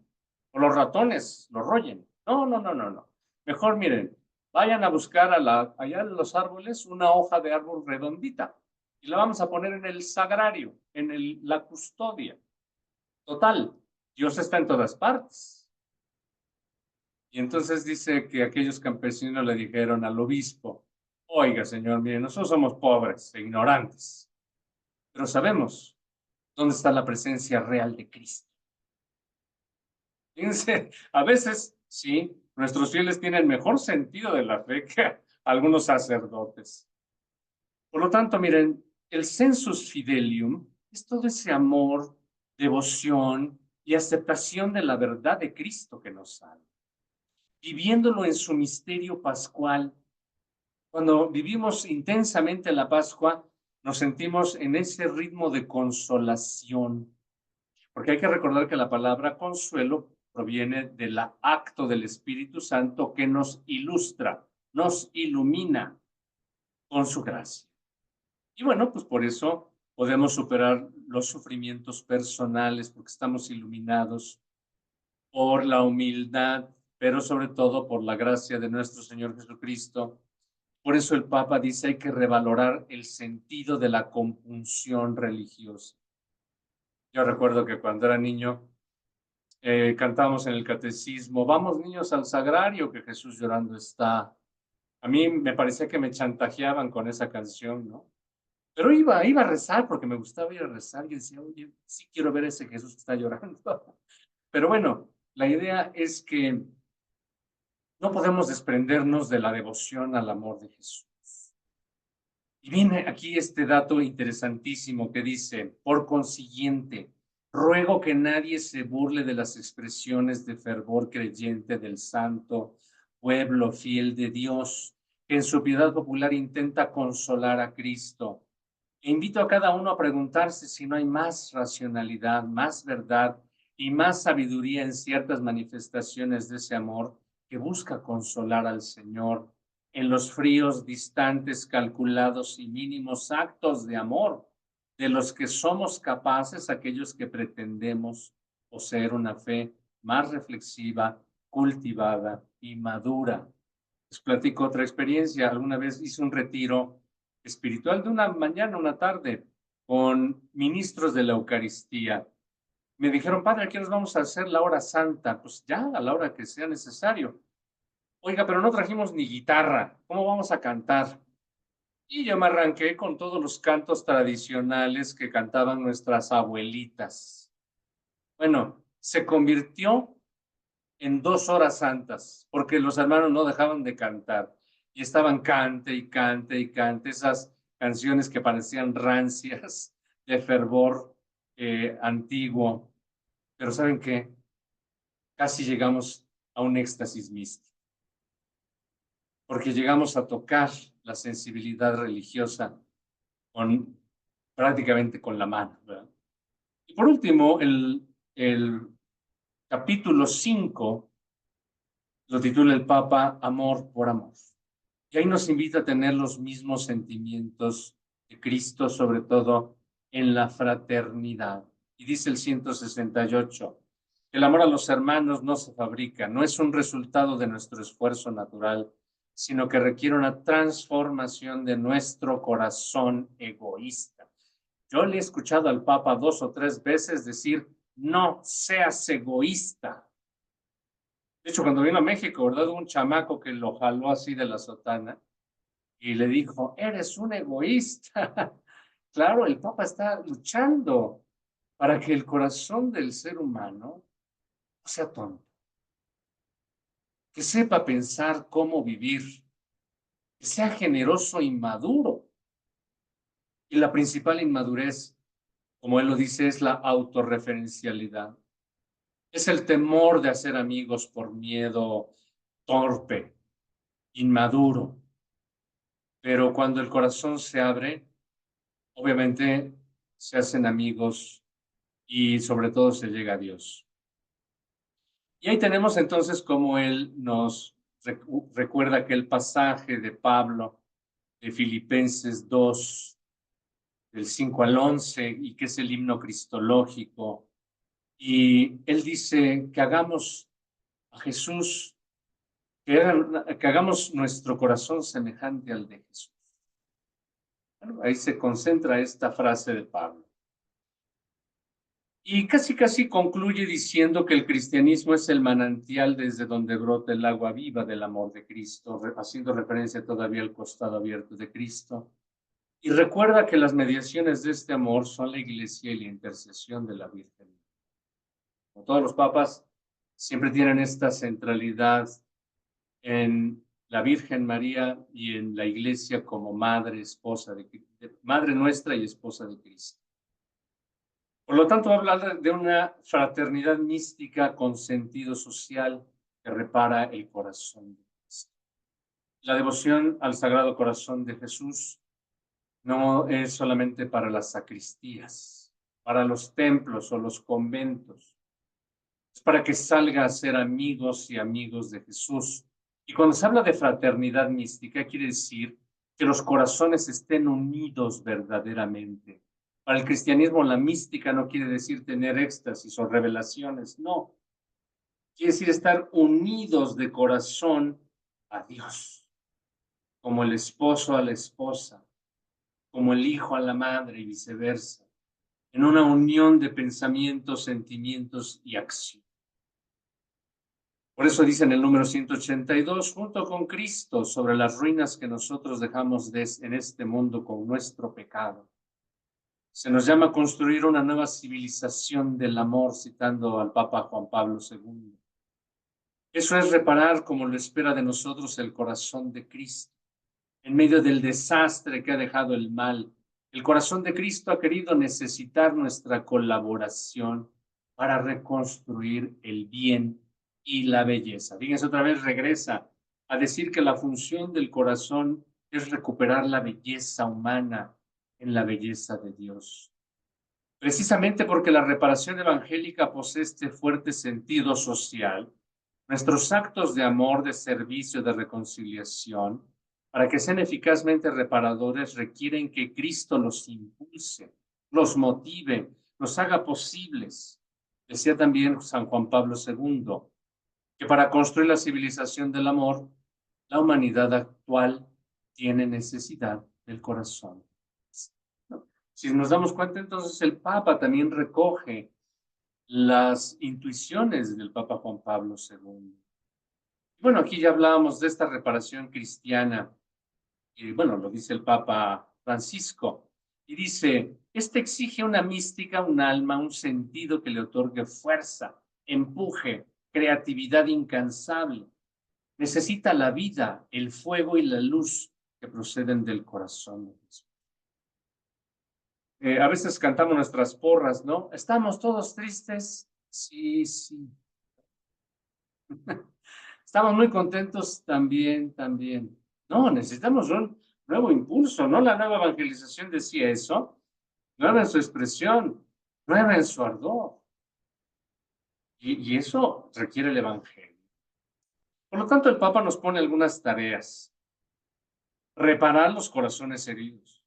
O los ratones lo rollen. No. Mejor miren, vayan a buscar allá en los árboles una hoja de árbol redondita y la vamos a poner en el sagrario, en la custodia. Total, Dios está en todas partes. Y entonces dice que aquellos campesinos le dijeron al obispo, oiga, señor, mire, nosotros somos pobres e ignorantes, pero sabemos dónde está la presencia real de Cristo. Fíjense, a veces, sí, nuestros fieles tienen mejor sentido de la fe que algunos sacerdotes. Por lo tanto, miren, el sensus fidelium es todo ese amor, devoción y aceptación de la verdad de Cristo que nos salva. Viviéndolo en su misterio pascual. Cuando vivimos intensamente la Pascua, nos sentimos en ese ritmo de consolación. Porque hay que recordar que la palabra consuelo proviene del acto del Espíritu Santo que nos ilustra, nos ilumina con su gracia. Y bueno, pues por eso podemos superar los sufrimientos personales, porque estamos iluminados por la humildad, pero sobre todo por la gracia de nuestro Señor Jesucristo. Por eso el Papa dice hay que revalorar el sentido de la compunción religiosa. Yo recuerdo que cuando era niño cantábamos en el catecismo, vamos niños al sagrario que Jesús llorando está. A mí me parecía que me chantajeaban con esa canción, ¿no? Pero iba a rezar porque me gustaba ir a rezar y decía, oye, sí quiero ver a ese Jesús que está llorando. Pero bueno, la idea es que no podemos desprendernos de la devoción al amor de Jesús. Y viene aquí este dato interesantísimo que dice, por consiguiente, ruego que nadie se burle de las expresiones de fervor creyente del santo pueblo fiel de Dios, que en su piedad popular intenta consolar a Cristo. E invito a cada uno a preguntarse si no hay más racionalidad, más verdad y más sabiduría en ciertas manifestaciones de ese amor que busca consolar al Señor en los fríos, distantes, calculados y mínimos actos de amor de los que somos capaces aquellos que pretendemos poseer una fe más reflexiva, cultivada y madura. Les platico otra experiencia. Alguna vez hice un retiro espiritual de una mañana, una tarde, con ministros de la Eucaristía. Me dijeron, padre, aquí nos vamos a hacer la hora santa. Pues ya, a la hora que sea necesario. Oiga, pero no trajimos ni guitarra. ¿Cómo vamos a cantar? Y yo me arranqué con todos los cantos tradicionales que cantaban nuestras abuelitas. Bueno, se convirtió en 2 horas santas, porque los hermanos no dejaban de cantar. Y estaban cante y cante y cante esas canciones que parecían rancias, de fervor antiguo. Pero ¿saben qué? Casi llegamos a un éxtasis místico. Porque llegamos a tocar la sensibilidad religiosa prácticamente con la mano, ¿verdad? Y por último, el capítulo 5 lo titula el Papa Amor por Amor. Y ahí nos invita a tener los mismos sentimientos de Cristo, sobre todo en la fraternidad. Y dice el 168, el amor a los hermanos no se fabrica, no es un resultado de nuestro esfuerzo natural, sino que requiere una transformación de nuestro corazón egoísta. Yo le he escuchado al Papa 2 o 3 veces decir, no seas egoísta. De hecho, cuando vino a México, ¿verdad? Un chamaco que lo jaló así de la sotana y le dijo, eres un egoísta. Claro, el Papa está luchando para que el corazón del ser humano no sea tonto, que sepa pensar cómo vivir, que sea generoso y maduro. Y la principal inmadurez, como él lo dice, es la autorreferencialidad. Es el temor de hacer amigos por miedo torpe, inmaduro. pero cuando el corazón se abre, obviamente se hacen amigos y sobre todo se llega a Dios. Y ahí tenemos entonces cómo él nos recuerda aquel pasaje de Pablo de Filipenses 2, del 5 al 11, y que es el himno cristológico. Y él dice que hagamos a Jesús, que hagamos nuestro corazón semejante al de Jesús. Bueno, ahí se concentra esta frase de Pablo. Y casi concluye diciendo que el cristianismo es el manantial desde donde brota el agua viva del amor de Cristo, haciendo referencia todavía al costado abierto de Cristo. Y recuerda que las mediaciones de este amor son la Iglesia y la intercesión de la Virgen. Como todos los papas, siempre tienen esta centralidad en la Virgen María y en la Iglesia como madre, esposa madre nuestra y esposa de Cristo. Por lo tanto, va a hablar de una fraternidad mística con sentido social que repara el corazón de Cristo. La devoción al Sagrado Corazón de Jesús no es solamente para las sacristías, para los templos o los conventos. Es para que salga a ser amigos y amigos de Jesús. Y cuando se habla de fraternidad mística, quiere decir que los corazones estén unidos verdaderamente. Para el cristianismo, la mística no quiere decir tener éxtasis o revelaciones, no. Quiere decir estar unidos de corazón a Dios, como el esposo a la esposa, como el hijo a la madre y viceversa, en una unión de pensamientos, sentimientos y acción. Por eso dice en el número 182, junto con Cristo, sobre las ruinas que nosotros dejamos en este mundo con nuestro pecado. Se nos llama a construir una nueva civilización del amor, citando al Papa Juan Pablo II. Eso es reparar, como lo espera de nosotros, el corazón de Cristo. En medio del desastre que ha dejado el mal, el corazón de Cristo ha querido necesitar nuestra colaboración para reconstruir el bien y la belleza. Fíjense, otra vez regresa a decir que la función del corazón es recuperar la belleza humana en la belleza de Dios. Precisamente porque la reparación evangélica posee este fuerte sentido social, nuestros actos de amor, de servicio, de reconciliación, para que sean eficazmente reparadores, requieren que Cristo los impulse, los motive, los haga posibles. Decía también San Juan Pablo II, que para construir la civilización del amor, la humanidad actual tiene necesidad del corazón. Si nos damos cuenta, entonces el Papa también recoge las intuiciones del Papa Juan Pablo II. Bueno, aquí ya hablábamos de esta reparación cristiana, y bueno, lo dice el Papa Francisco, y dice, este exige una mística, un alma, un sentido que le otorgue fuerza, empuje, creatividad incansable. Necesita la vida, el fuego y la luz que proceden del corazón de Jesús. A veces cantamos nuestras porras, ¿no? ¿Estamos todos tristes? Sí. ¿Estamos muy contentos? También. No, necesitamos un nuevo impulso, ¿no? La nueva evangelización decía eso. Nueva en su expresión, nueva en su ardor. Y eso requiere el evangelio. Por lo tanto, el Papa nos pone algunas tareas. Reparar los corazones heridos.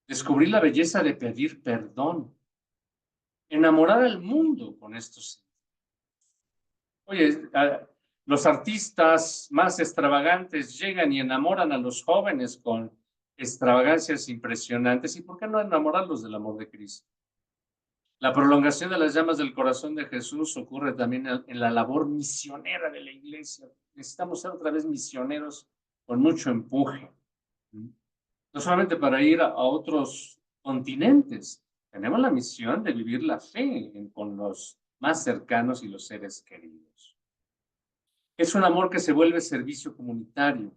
Descubrir la belleza de pedir perdón. Enamorar al mundo con estos. Oye, los artistas más extravagantes llegan y enamoran a los jóvenes con extravagancias impresionantes. ¿Y por qué no enamorarlos del amor de Cristo? La prolongación de las llamas del corazón de Jesús ocurre también en la labor misionera de la iglesia. Necesitamos ser otra vez misioneros con mucho empuje. No solamente para ir a otros continentes, tenemos la misión de vivir la fe con los más cercanos y los seres queridos. Es un amor que se vuelve servicio comunitario.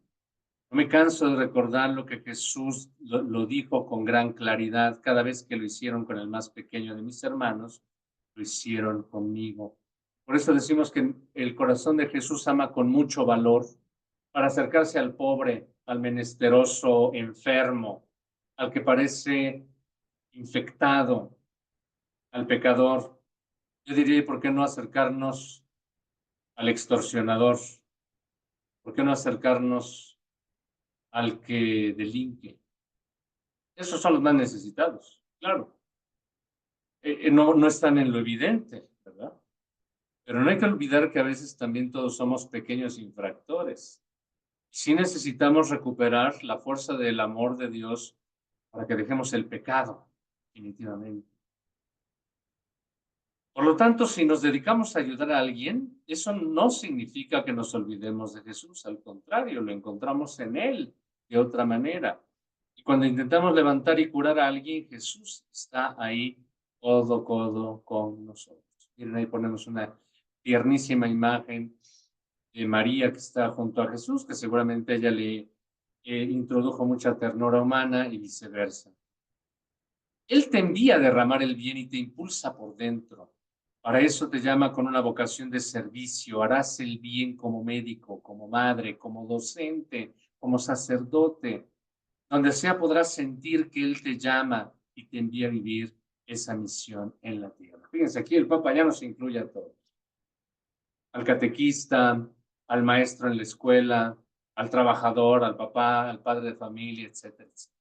No me canso de recordar lo que Jesús lo dijo con gran claridad. Cada vez que lo hicieron con el más pequeño de mis hermanos, lo hicieron conmigo. Por eso decimos que el corazón de Jesús ama con mucho valor para acercarse al pobre, al menesteroso enfermo, al que parece infectado, al pecador. Yo diría, ¿y por qué no acercarnos al extorsionador? ¿Por qué no acercarnos al que delinque? Esos son los más necesitados, claro. No están en lo evidente, ¿verdad? Pero no hay que olvidar que a veces también todos somos pequeños infractores. Sí necesitamos recuperar la fuerza del amor de Dios para que dejemos el pecado, definitivamente. Por lo tanto, si nos dedicamos a ayudar a alguien, eso no significa que nos olvidemos de Jesús. Al contrario, lo encontramos en Él de otra manera. Y cuando intentamos levantar y curar a alguien, Jesús está ahí codo a codo con nosotros. Miren, ahí ponemos una tiernísima imagen de María que está junto a Jesús, que seguramente ella le introdujo mucha ternura humana y viceversa. Él te envía a derramar el bien y te impulsa por dentro. Para eso te llama con una vocación de servicio. Harás el bien como médico, como madre, como docente, como sacerdote. Donde sea podrás sentir que Él te llama y te envía a vivir esa misión en la tierra. Fíjense, aquí el Papa ya nos incluye a todos. Al catequista, al maestro en la escuela, al trabajador, al papá, al padre de familia, etcétera, etcétera.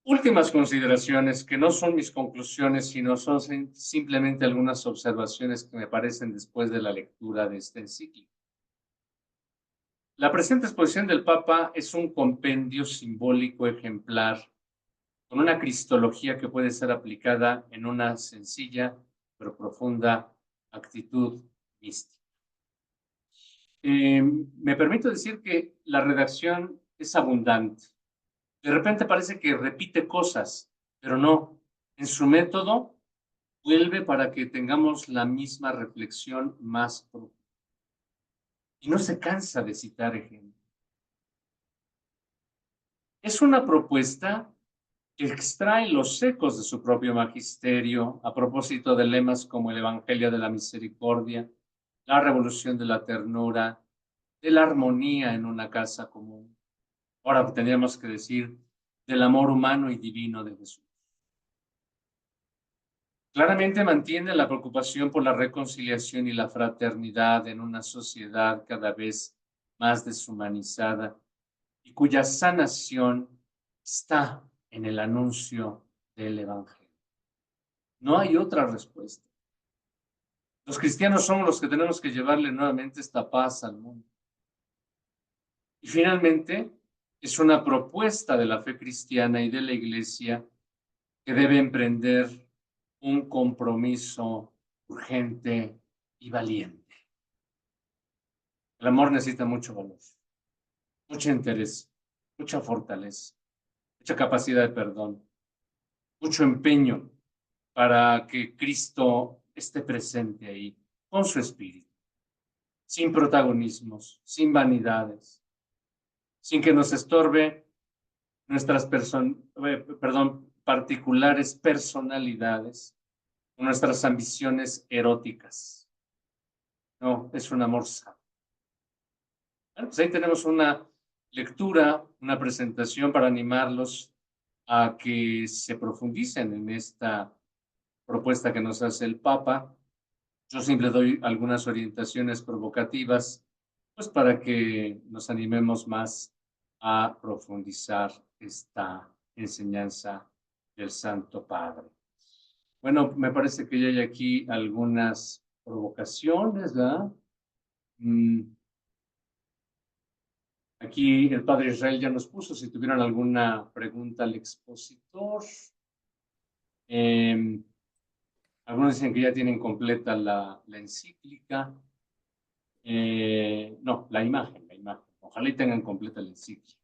Últimas consideraciones que no son mis conclusiones, sino son simplemente algunas observaciones que me parecen después de la lectura de esta encíclica. La presente exposición del Papa es un compendio simbólico ejemplar con una cristología que puede ser aplicada en una sencilla pero profunda actitud mística. Me permito decir que la redacción es abundante. De repente parece que repite cosas, pero no. En su método vuelve para que tengamos la misma reflexión más profunda. Y no se cansa de citar ejemplos. Es una propuesta que extrae los ecos de su propio magisterio a propósito de lemas como el Evangelio de la Misericordia, la revolución de la ternura, de la armonía en una casa común. Ahora tendríamos que decir del amor humano y divino de Jesús. Claramente mantiene la preocupación por la reconciliación y la fraternidad en una sociedad cada vez más deshumanizada y cuya sanación está en el anuncio del Evangelio. No hay otra respuesta. Los cristianos somos los que tenemos que llevarle nuevamente esta paz al mundo. Y finalmente, es una propuesta de la fe cristiana y de la Iglesia que debe emprender un compromiso urgente y valiente. El amor necesita mucho valor, mucho interés, mucha fortaleza, mucha capacidad de perdón, mucho empeño para que Cristo esté presente ahí con su espíritu, sin protagonismos, sin vanidades, sin que nos estorbe nuestras particulares personalidades, nuestras ambiciones eróticas. No, es un amor sano. Bueno, pues ahí tenemos una lectura, una presentación para animarlos a que se profundicen en esta propuesta que nos hace el Papa. Yo siempre doy algunas orientaciones provocativas, pues para que nos animemos más a profundizar esta enseñanza del Santo Padre. Bueno, me parece que ya hay aquí algunas provocaciones, ¿verdad? Aquí el Padre Israel ya nos puso si tuvieran alguna pregunta al expositor. Algunos dicen que ya tienen completa la encíclica. No, la imagen. Ojalá y tengan completa la encíclica.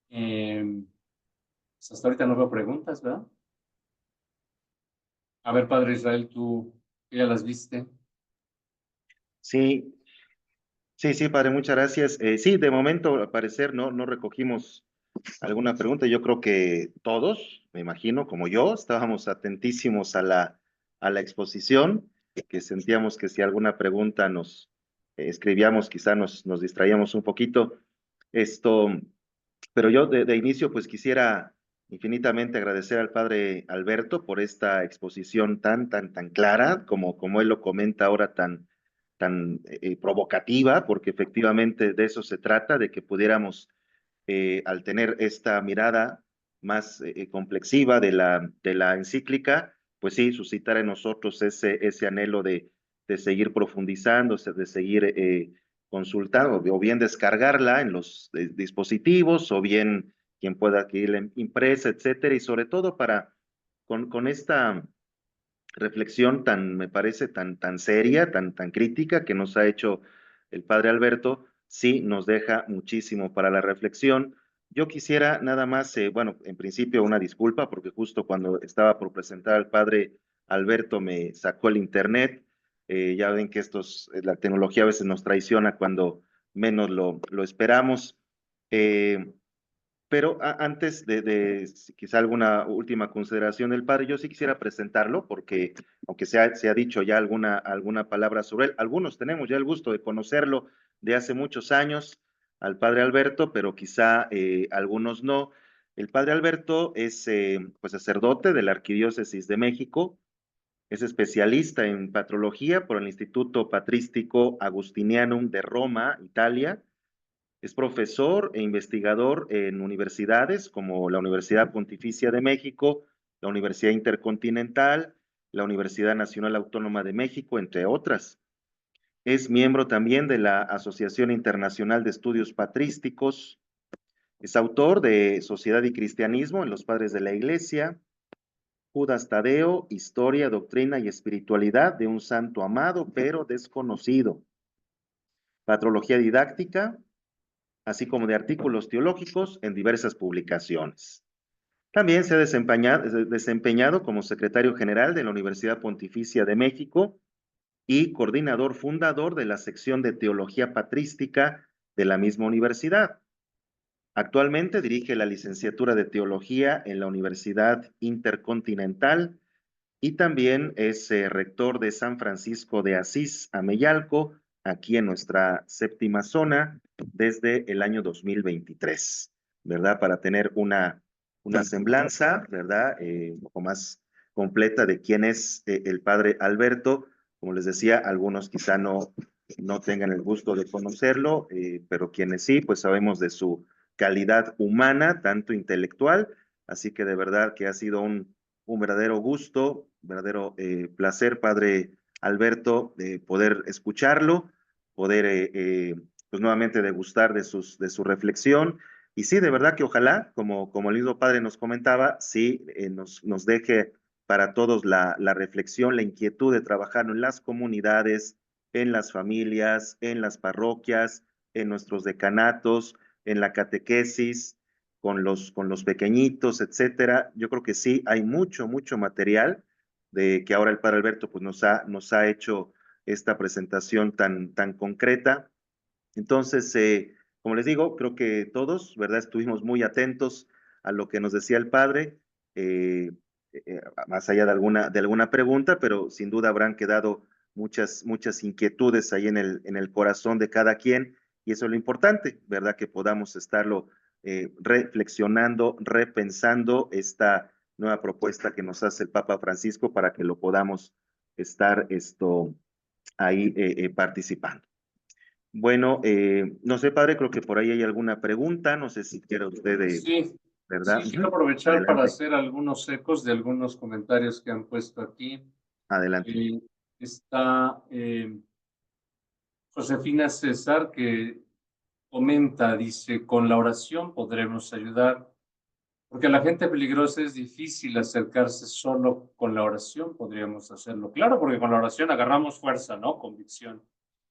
Pues hasta ahorita no veo preguntas, ¿verdad? A ver, Padre Israel, tú ya las viste. Sí, sí, padre, muchas gracias. Sí, de momento, al parecer, no recogimos alguna pregunta. Yo creo que todos, me imagino, como yo, estábamos atentísimos a la exposición, que sentíamos que si alguna pregunta nos escribíamos, quizá nos distraíamos un poquito. Pero yo de inicio pues quisiera infinitamente agradecer al padre Alberto por esta exposición tan clara, como él lo comenta ahora, tan provocativa, porque efectivamente de eso se trata, de que pudiéramos, al tener esta mirada más complexiva de la encíclica, pues sí, suscitar en nosotros ese anhelo de seguir profundizando, de seguir consultando, o bien descargarla en los dispositivos, o bien quien pueda adquirirla impresa, etcétera, y sobre todo con esta reflexión me parece, tan seria, tan crítica que nos ha hecho el padre Alberto, sí nos deja muchísimo para la reflexión. Yo quisiera nada más, bueno, en principio una disculpa, porque justo cuando estaba por presentar al padre Alberto me sacó el internet. Ya ven que la tecnología a veces nos traiciona cuando menos lo esperamos. Pero antes de quizá alguna última consideración del padre, yo sí quisiera presentarlo, porque aunque se ha dicho ya alguna palabra sobre él, algunos tenemos ya el gusto de conocerlo de hace muchos años, al padre Alberto, pero quizá algunos no. El padre Alberto es pues sacerdote de la Arquidiócesis de México, es especialista en patrología por el Instituto Patrístico Agustinianum de Roma, Italia. Es profesor e investigador en universidades como la Universidad Pontificia de México, la Universidad Intercontinental, la Universidad Nacional Autónoma de México, entre otras. Es miembro también de la Asociación Internacional de Estudios Patrísticos. Es autor de Sociedad y Cristianismo en los Padres de la Iglesia, Judas Tadeo, Historia, Doctrina y Espiritualidad de un Santo amado pero desconocido. Patrología didáctica, así como de artículos teológicos en diversas publicaciones. También se ha desempeñado como secretario general de la Universidad Pontificia de México y coordinador fundador de la sección de Teología Patrística de la misma universidad. Actualmente dirige la licenciatura de Teología en la Universidad Intercontinental y también es rector de San Francisco de Asís, Ameyalco, aquí en nuestra séptima zona, desde el año 2023, ¿verdad? Para tener una semblanza, ¿verdad? Un poco más completa de quién es el padre Alberto. Como les decía, algunos quizá no tengan el gusto de conocerlo, pero quienes sí, pues sabemos de su calidad humana, tanto intelectual, así que de verdad que ha sido un verdadero gusto, verdadero placer, padre Alberto, de poder escucharlo, poder pues nuevamente degustar de su reflexión. Y sí, de verdad que ojalá, como el mismo padre nos comentaba, sí nos deje para todos la reflexión, la inquietud de trabajar en las comunidades, en las familias, en las parroquias, en nuestros decanatos, en la catequesis, con los pequeñitos, etcétera. Yo creo que sí, hay mucho material de que ahora el padre Alberto pues nos ha hecho esta presentación tan concreta. Entonces, como les digo, creo que todos, ¿verdad? Estuvimos muy atentos a lo que nos decía el padre, más allá de alguna pregunta, pero sin duda habrán quedado muchas inquietudes ahí en el corazón de cada quien, y eso es lo importante, ¿verdad? Que podamos estarlo reflexionando, repensando esta nueva propuesta que nos hace el Papa Francisco para que lo podamos estar ahí participando. Bueno, no sé, padre, creo que por ahí hay alguna pregunta, no sé si quiere usted, Sí, ¿verdad? sí, quiero aprovechar para Adelante. hacer algunos ecos de algunos comentarios que han puesto aquí. Adelante. Está Josefina César, que comenta, dice, con la oración podremos ayudar, porque a la gente peligrosa es difícil acercarse, solo con la oración podríamos hacerlo. Claro, porque con la oración agarramos fuerza, ¿no? Convicción.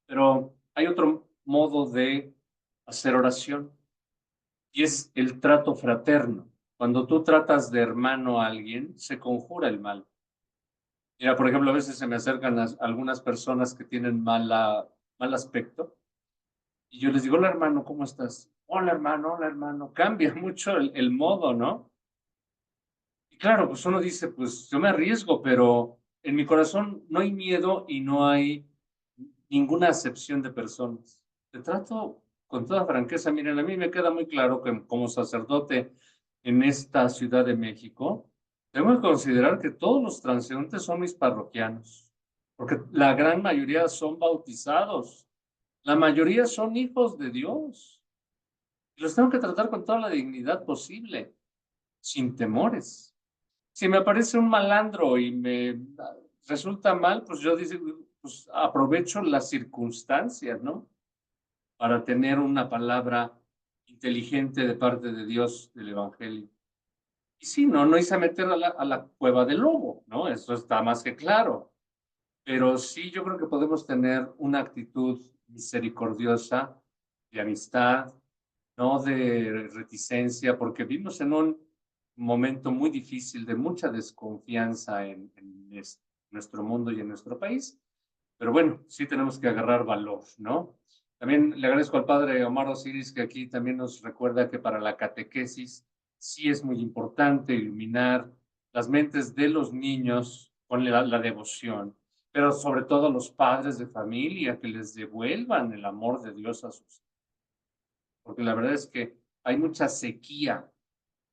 Pero hay otro modo de hacer oración, y es el trato fraterno. Cuando tú tratas de hermano a alguien, se conjura el mal. Mira, por ejemplo, a veces se me acercan algunas personas que tienen mal aspecto, y yo les digo, hola hermano, ¿cómo estás? Hola hermano. Cambia mucho el modo, ¿no? Y claro, pues uno dice, pues yo me arriesgo, pero en mi corazón no hay miedo y no hay ninguna acepción de personas. Te trato con toda franqueza. Miren, a mí me queda muy claro que como sacerdote en esta Ciudad de México, tengo que considerar que todos los transeúntes son mis parroquianos, porque la gran mayoría son bautizados, la mayoría son hijos de Dios. Y los tengo que tratar con toda la dignidad posible, sin temores. Si me aparece un malandro y me resulta mal, pues yo pues aprovecho las circunstancias, ¿no? Para tener una palabra inteligente de parte de Dios del Evangelio. Y sí, no hice meter a la cueva del lobo, ¿no? Eso está más que claro. Pero sí, yo creo que podemos tener una actitud misericordiosa, de amistad, no de reticencia, porque vivimos en un momento muy difícil de mucha desconfianza en nuestro mundo y en nuestro país. Pero bueno, sí tenemos que agarrar valor, ¿no? También le agradezco al padre Omar Osiris que aquí también nos recuerda que para la catequesis sí es muy importante iluminar las mentes de los niños con la devoción, pero sobre todo los padres de familia que les devuelvan el amor de Dios a sus hijos. Porque la verdad es que hay mucha sequía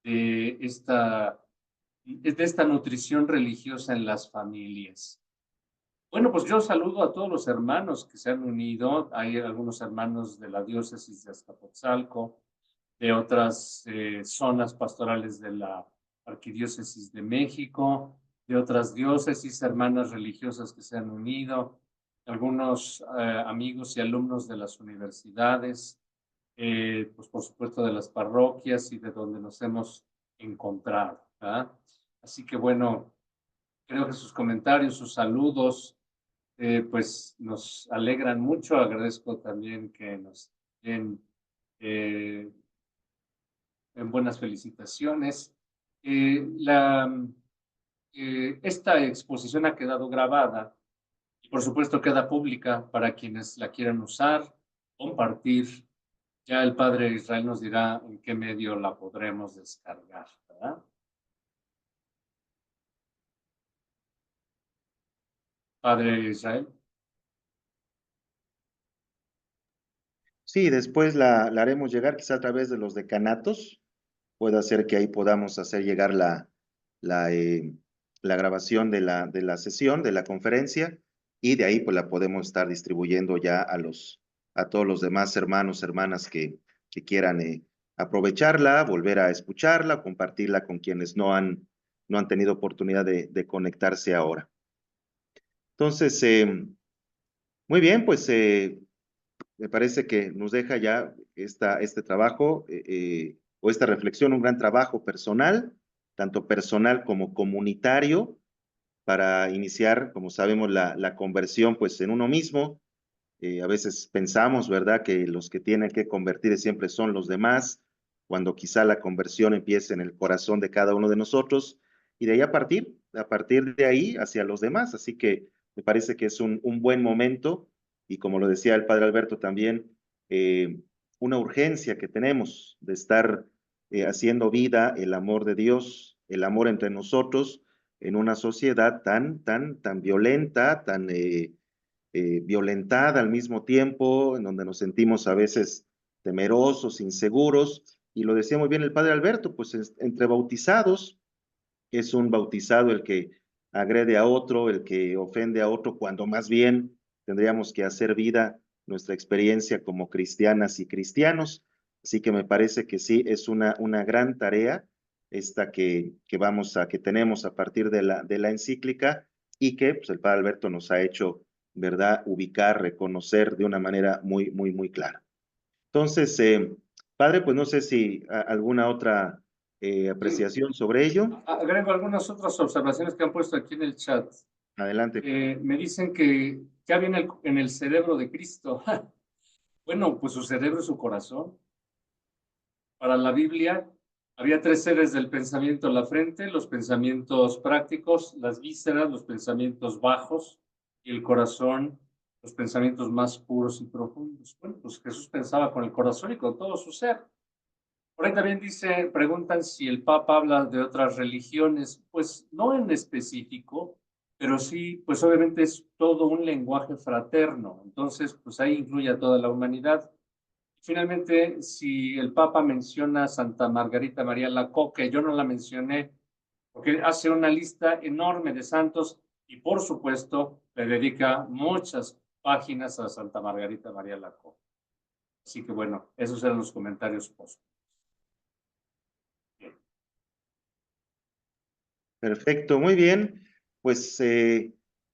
de esta nutrición religiosa en las familias. Bueno, pues yo saludo a todos los hermanos que se han unido. Hay algunos hermanos de la diócesis de Azcapotzalco, de otras zonas pastorales de la Arquidiócesis de México, de otras diócesis, hermanas religiosas que se han unido, algunos amigos y alumnos de las universidades, pues por supuesto de las parroquias y de donde nos hemos encontrado, ¿verdad? Así que bueno, creo que sus comentarios, sus saludos, pues nos alegran mucho. Agradezco también que nos den en buenas felicitaciones. Esta exposición ha quedado grabada y por supuesto queda pública para quienes la quieran usar, compartir. Ya el padre Israel nos dirá en qué medio la podremos descargar, ¿verdad? Padre Israel. Sí, después la haremos llegar quizá a través de los decanatos. Puede ser que ahí podamos hacer llegar la grabación de la sesión, de la conferencia, y de ahí pues la podemos estar distribuyendo ya a todos los demás hermanos, hermanas que quieran aprovecharla, volver a escucharla, compartirla con quienes no han tenido oportunidad de conectarse ahora. Entonces, muy bien, pues me parece que nos deja ya este trabajo o esta reflexión, un gran trabajo personal, tanto personal como comunitario, para iniciar, como sabemos, la conversión pues en uno mismo. A veces pensamos, ¿verdad?, que los que tienen que convertir siempre son los demás, cuando quizá la conversión empiece en el corazón de cada uno de nosotros, y de ahí a partir de ahí hacia los demás. Así que me parece que es un buen momento, y como lo decía el padre Alberto también, una urgencia que tenemos de estar haciendo vida el amor de Dios, el amor entre nosotros, en una sociedad tan violenta, tan violentada al mismo tiempo, en donde nos sentimos a veces temerosos, inseguros, y lo decía muy bien el padre Alberto, pues entre bautizados, es un bautizado el que agrede a otro, el que ofende a otro, cuando más bien tendríamos que hacer vida nuestra experiencia como cristianas y cristianos. Así que me parece que sí, es una gran tarea esta que tenemos a partir de la encíclica, y que pues, el padre Alberto nos ha hecho, ¿verdad?, ubicar, reconocer de una manera muy clara. Entonces, padre, pues no sé si alguna otra apreciación sobre ello. Agrego algunas otras observaciones que han puesto aquí en el chat. Adelante. Me dicen que ya viene en el cerebro de Cristo. Bueno, pues su cerebro es su corazón. Para la Biblia había 3 seres del pensamiento: la frente, los pensamientos prácticos, las vísceras, los pensamientos bajos, y el corazón, los pensamientos más puros y profundos. Bueno, pues Jesús pensaba con el corazón y con todo su ser. Por ahí también preguntan si el Papa habla de otras religiones. Pues no en específico, pero sí, pues obviamente es todo un lenguaje fraterno, entonces pues ahí incluye a toda la humanidad. Finalmente, si el Papa menciona a Santa Margarita María Alacoque, yo no la mencioné, porque hace una lista enorme de santos y por supuesto le dedica muchas páginas a Santa Margarita María Alacoque. Así que bueno, esos eran los comentarios post. Perfecto, muy bien. Pues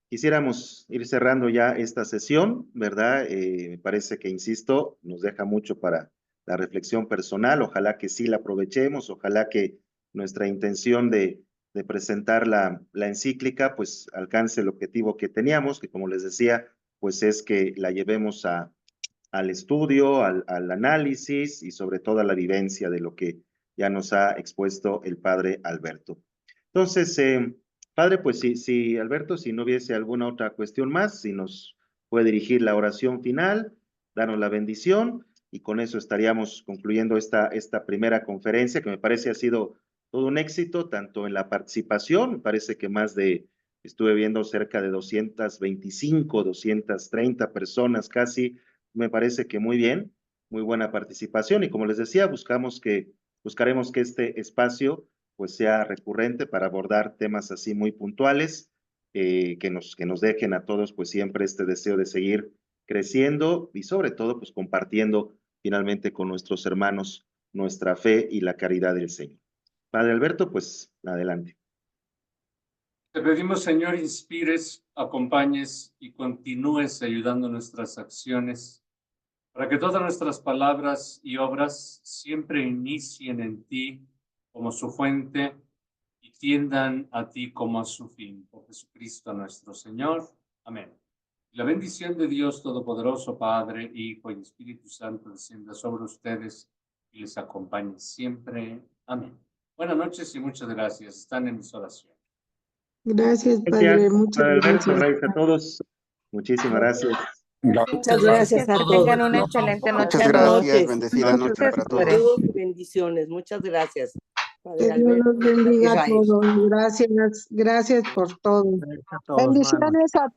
quisiéramos ir cerrando ya esta sesión, ¿verdad? Me parece que, insisto, nos deja mucho para la reflexión personal. Ojalá que sí la aprovechemos, ojalá que nuestra intención de presentar la encíclica, pues alcance el objetivo que teníamos, que como les decía, pues es que la llevemos al estudio, al análisis y sobre todo a la vivencia de lo que ya nos ha expuesto el padre Alberto. Entonces, padre, pues si Alberto, si no hubiese alguna otra cuestión más, si nos puede dirigir la oración final, darnos la bendición, y con eso estaríamos concluyendo esta primera conferencia, que me parece ha sido todo un éxito, tanto en la participación, me parece que estuve viendo cerca de 225, 230 personas casi, me parece que muy bien, muy buena participación, y como les decía, buscaremos que este espacio pues sea recurrente para abordar temas así muy puntuales, que nos dejen a todos pues siempre este deseo de seguir creciendo y sobre todo pues compartiendo finalmente con nuestros hermanos nuestra fe y la caridad del Señor. Padre Alberto, pues adelante. Te pedimos, Señor, inspires, acompañes y continúes ayudando nuestras acciones para que todas nuestras palabras y obras siempre inicien en ti como su fuente y tiendan a ti como a su fin. Por Jesucristo nuestro Señor. Amén. La bendición de Dios Todopoderoso, Padre, Hijo y Espíritu Santo, descienda sobre ustedes y les acompañe siempre. Amén. Buenas noches y muchas gracias. Están en mis oraciones. Gracias, Padre. Muchas Padre Alberto, gracias. gracias a todos. Muchísimas gracias. Muchas gracias a Que todos. tengan una excelente noche. Muchas a todos. gracias, bendecida noche para todos. Saludos y bendiciones. Muchas gracias. Padre Que Dios los Alberto, bendiga a Israel. todos. Gracias por todo. Gracias a todos, Bendiciones a todos.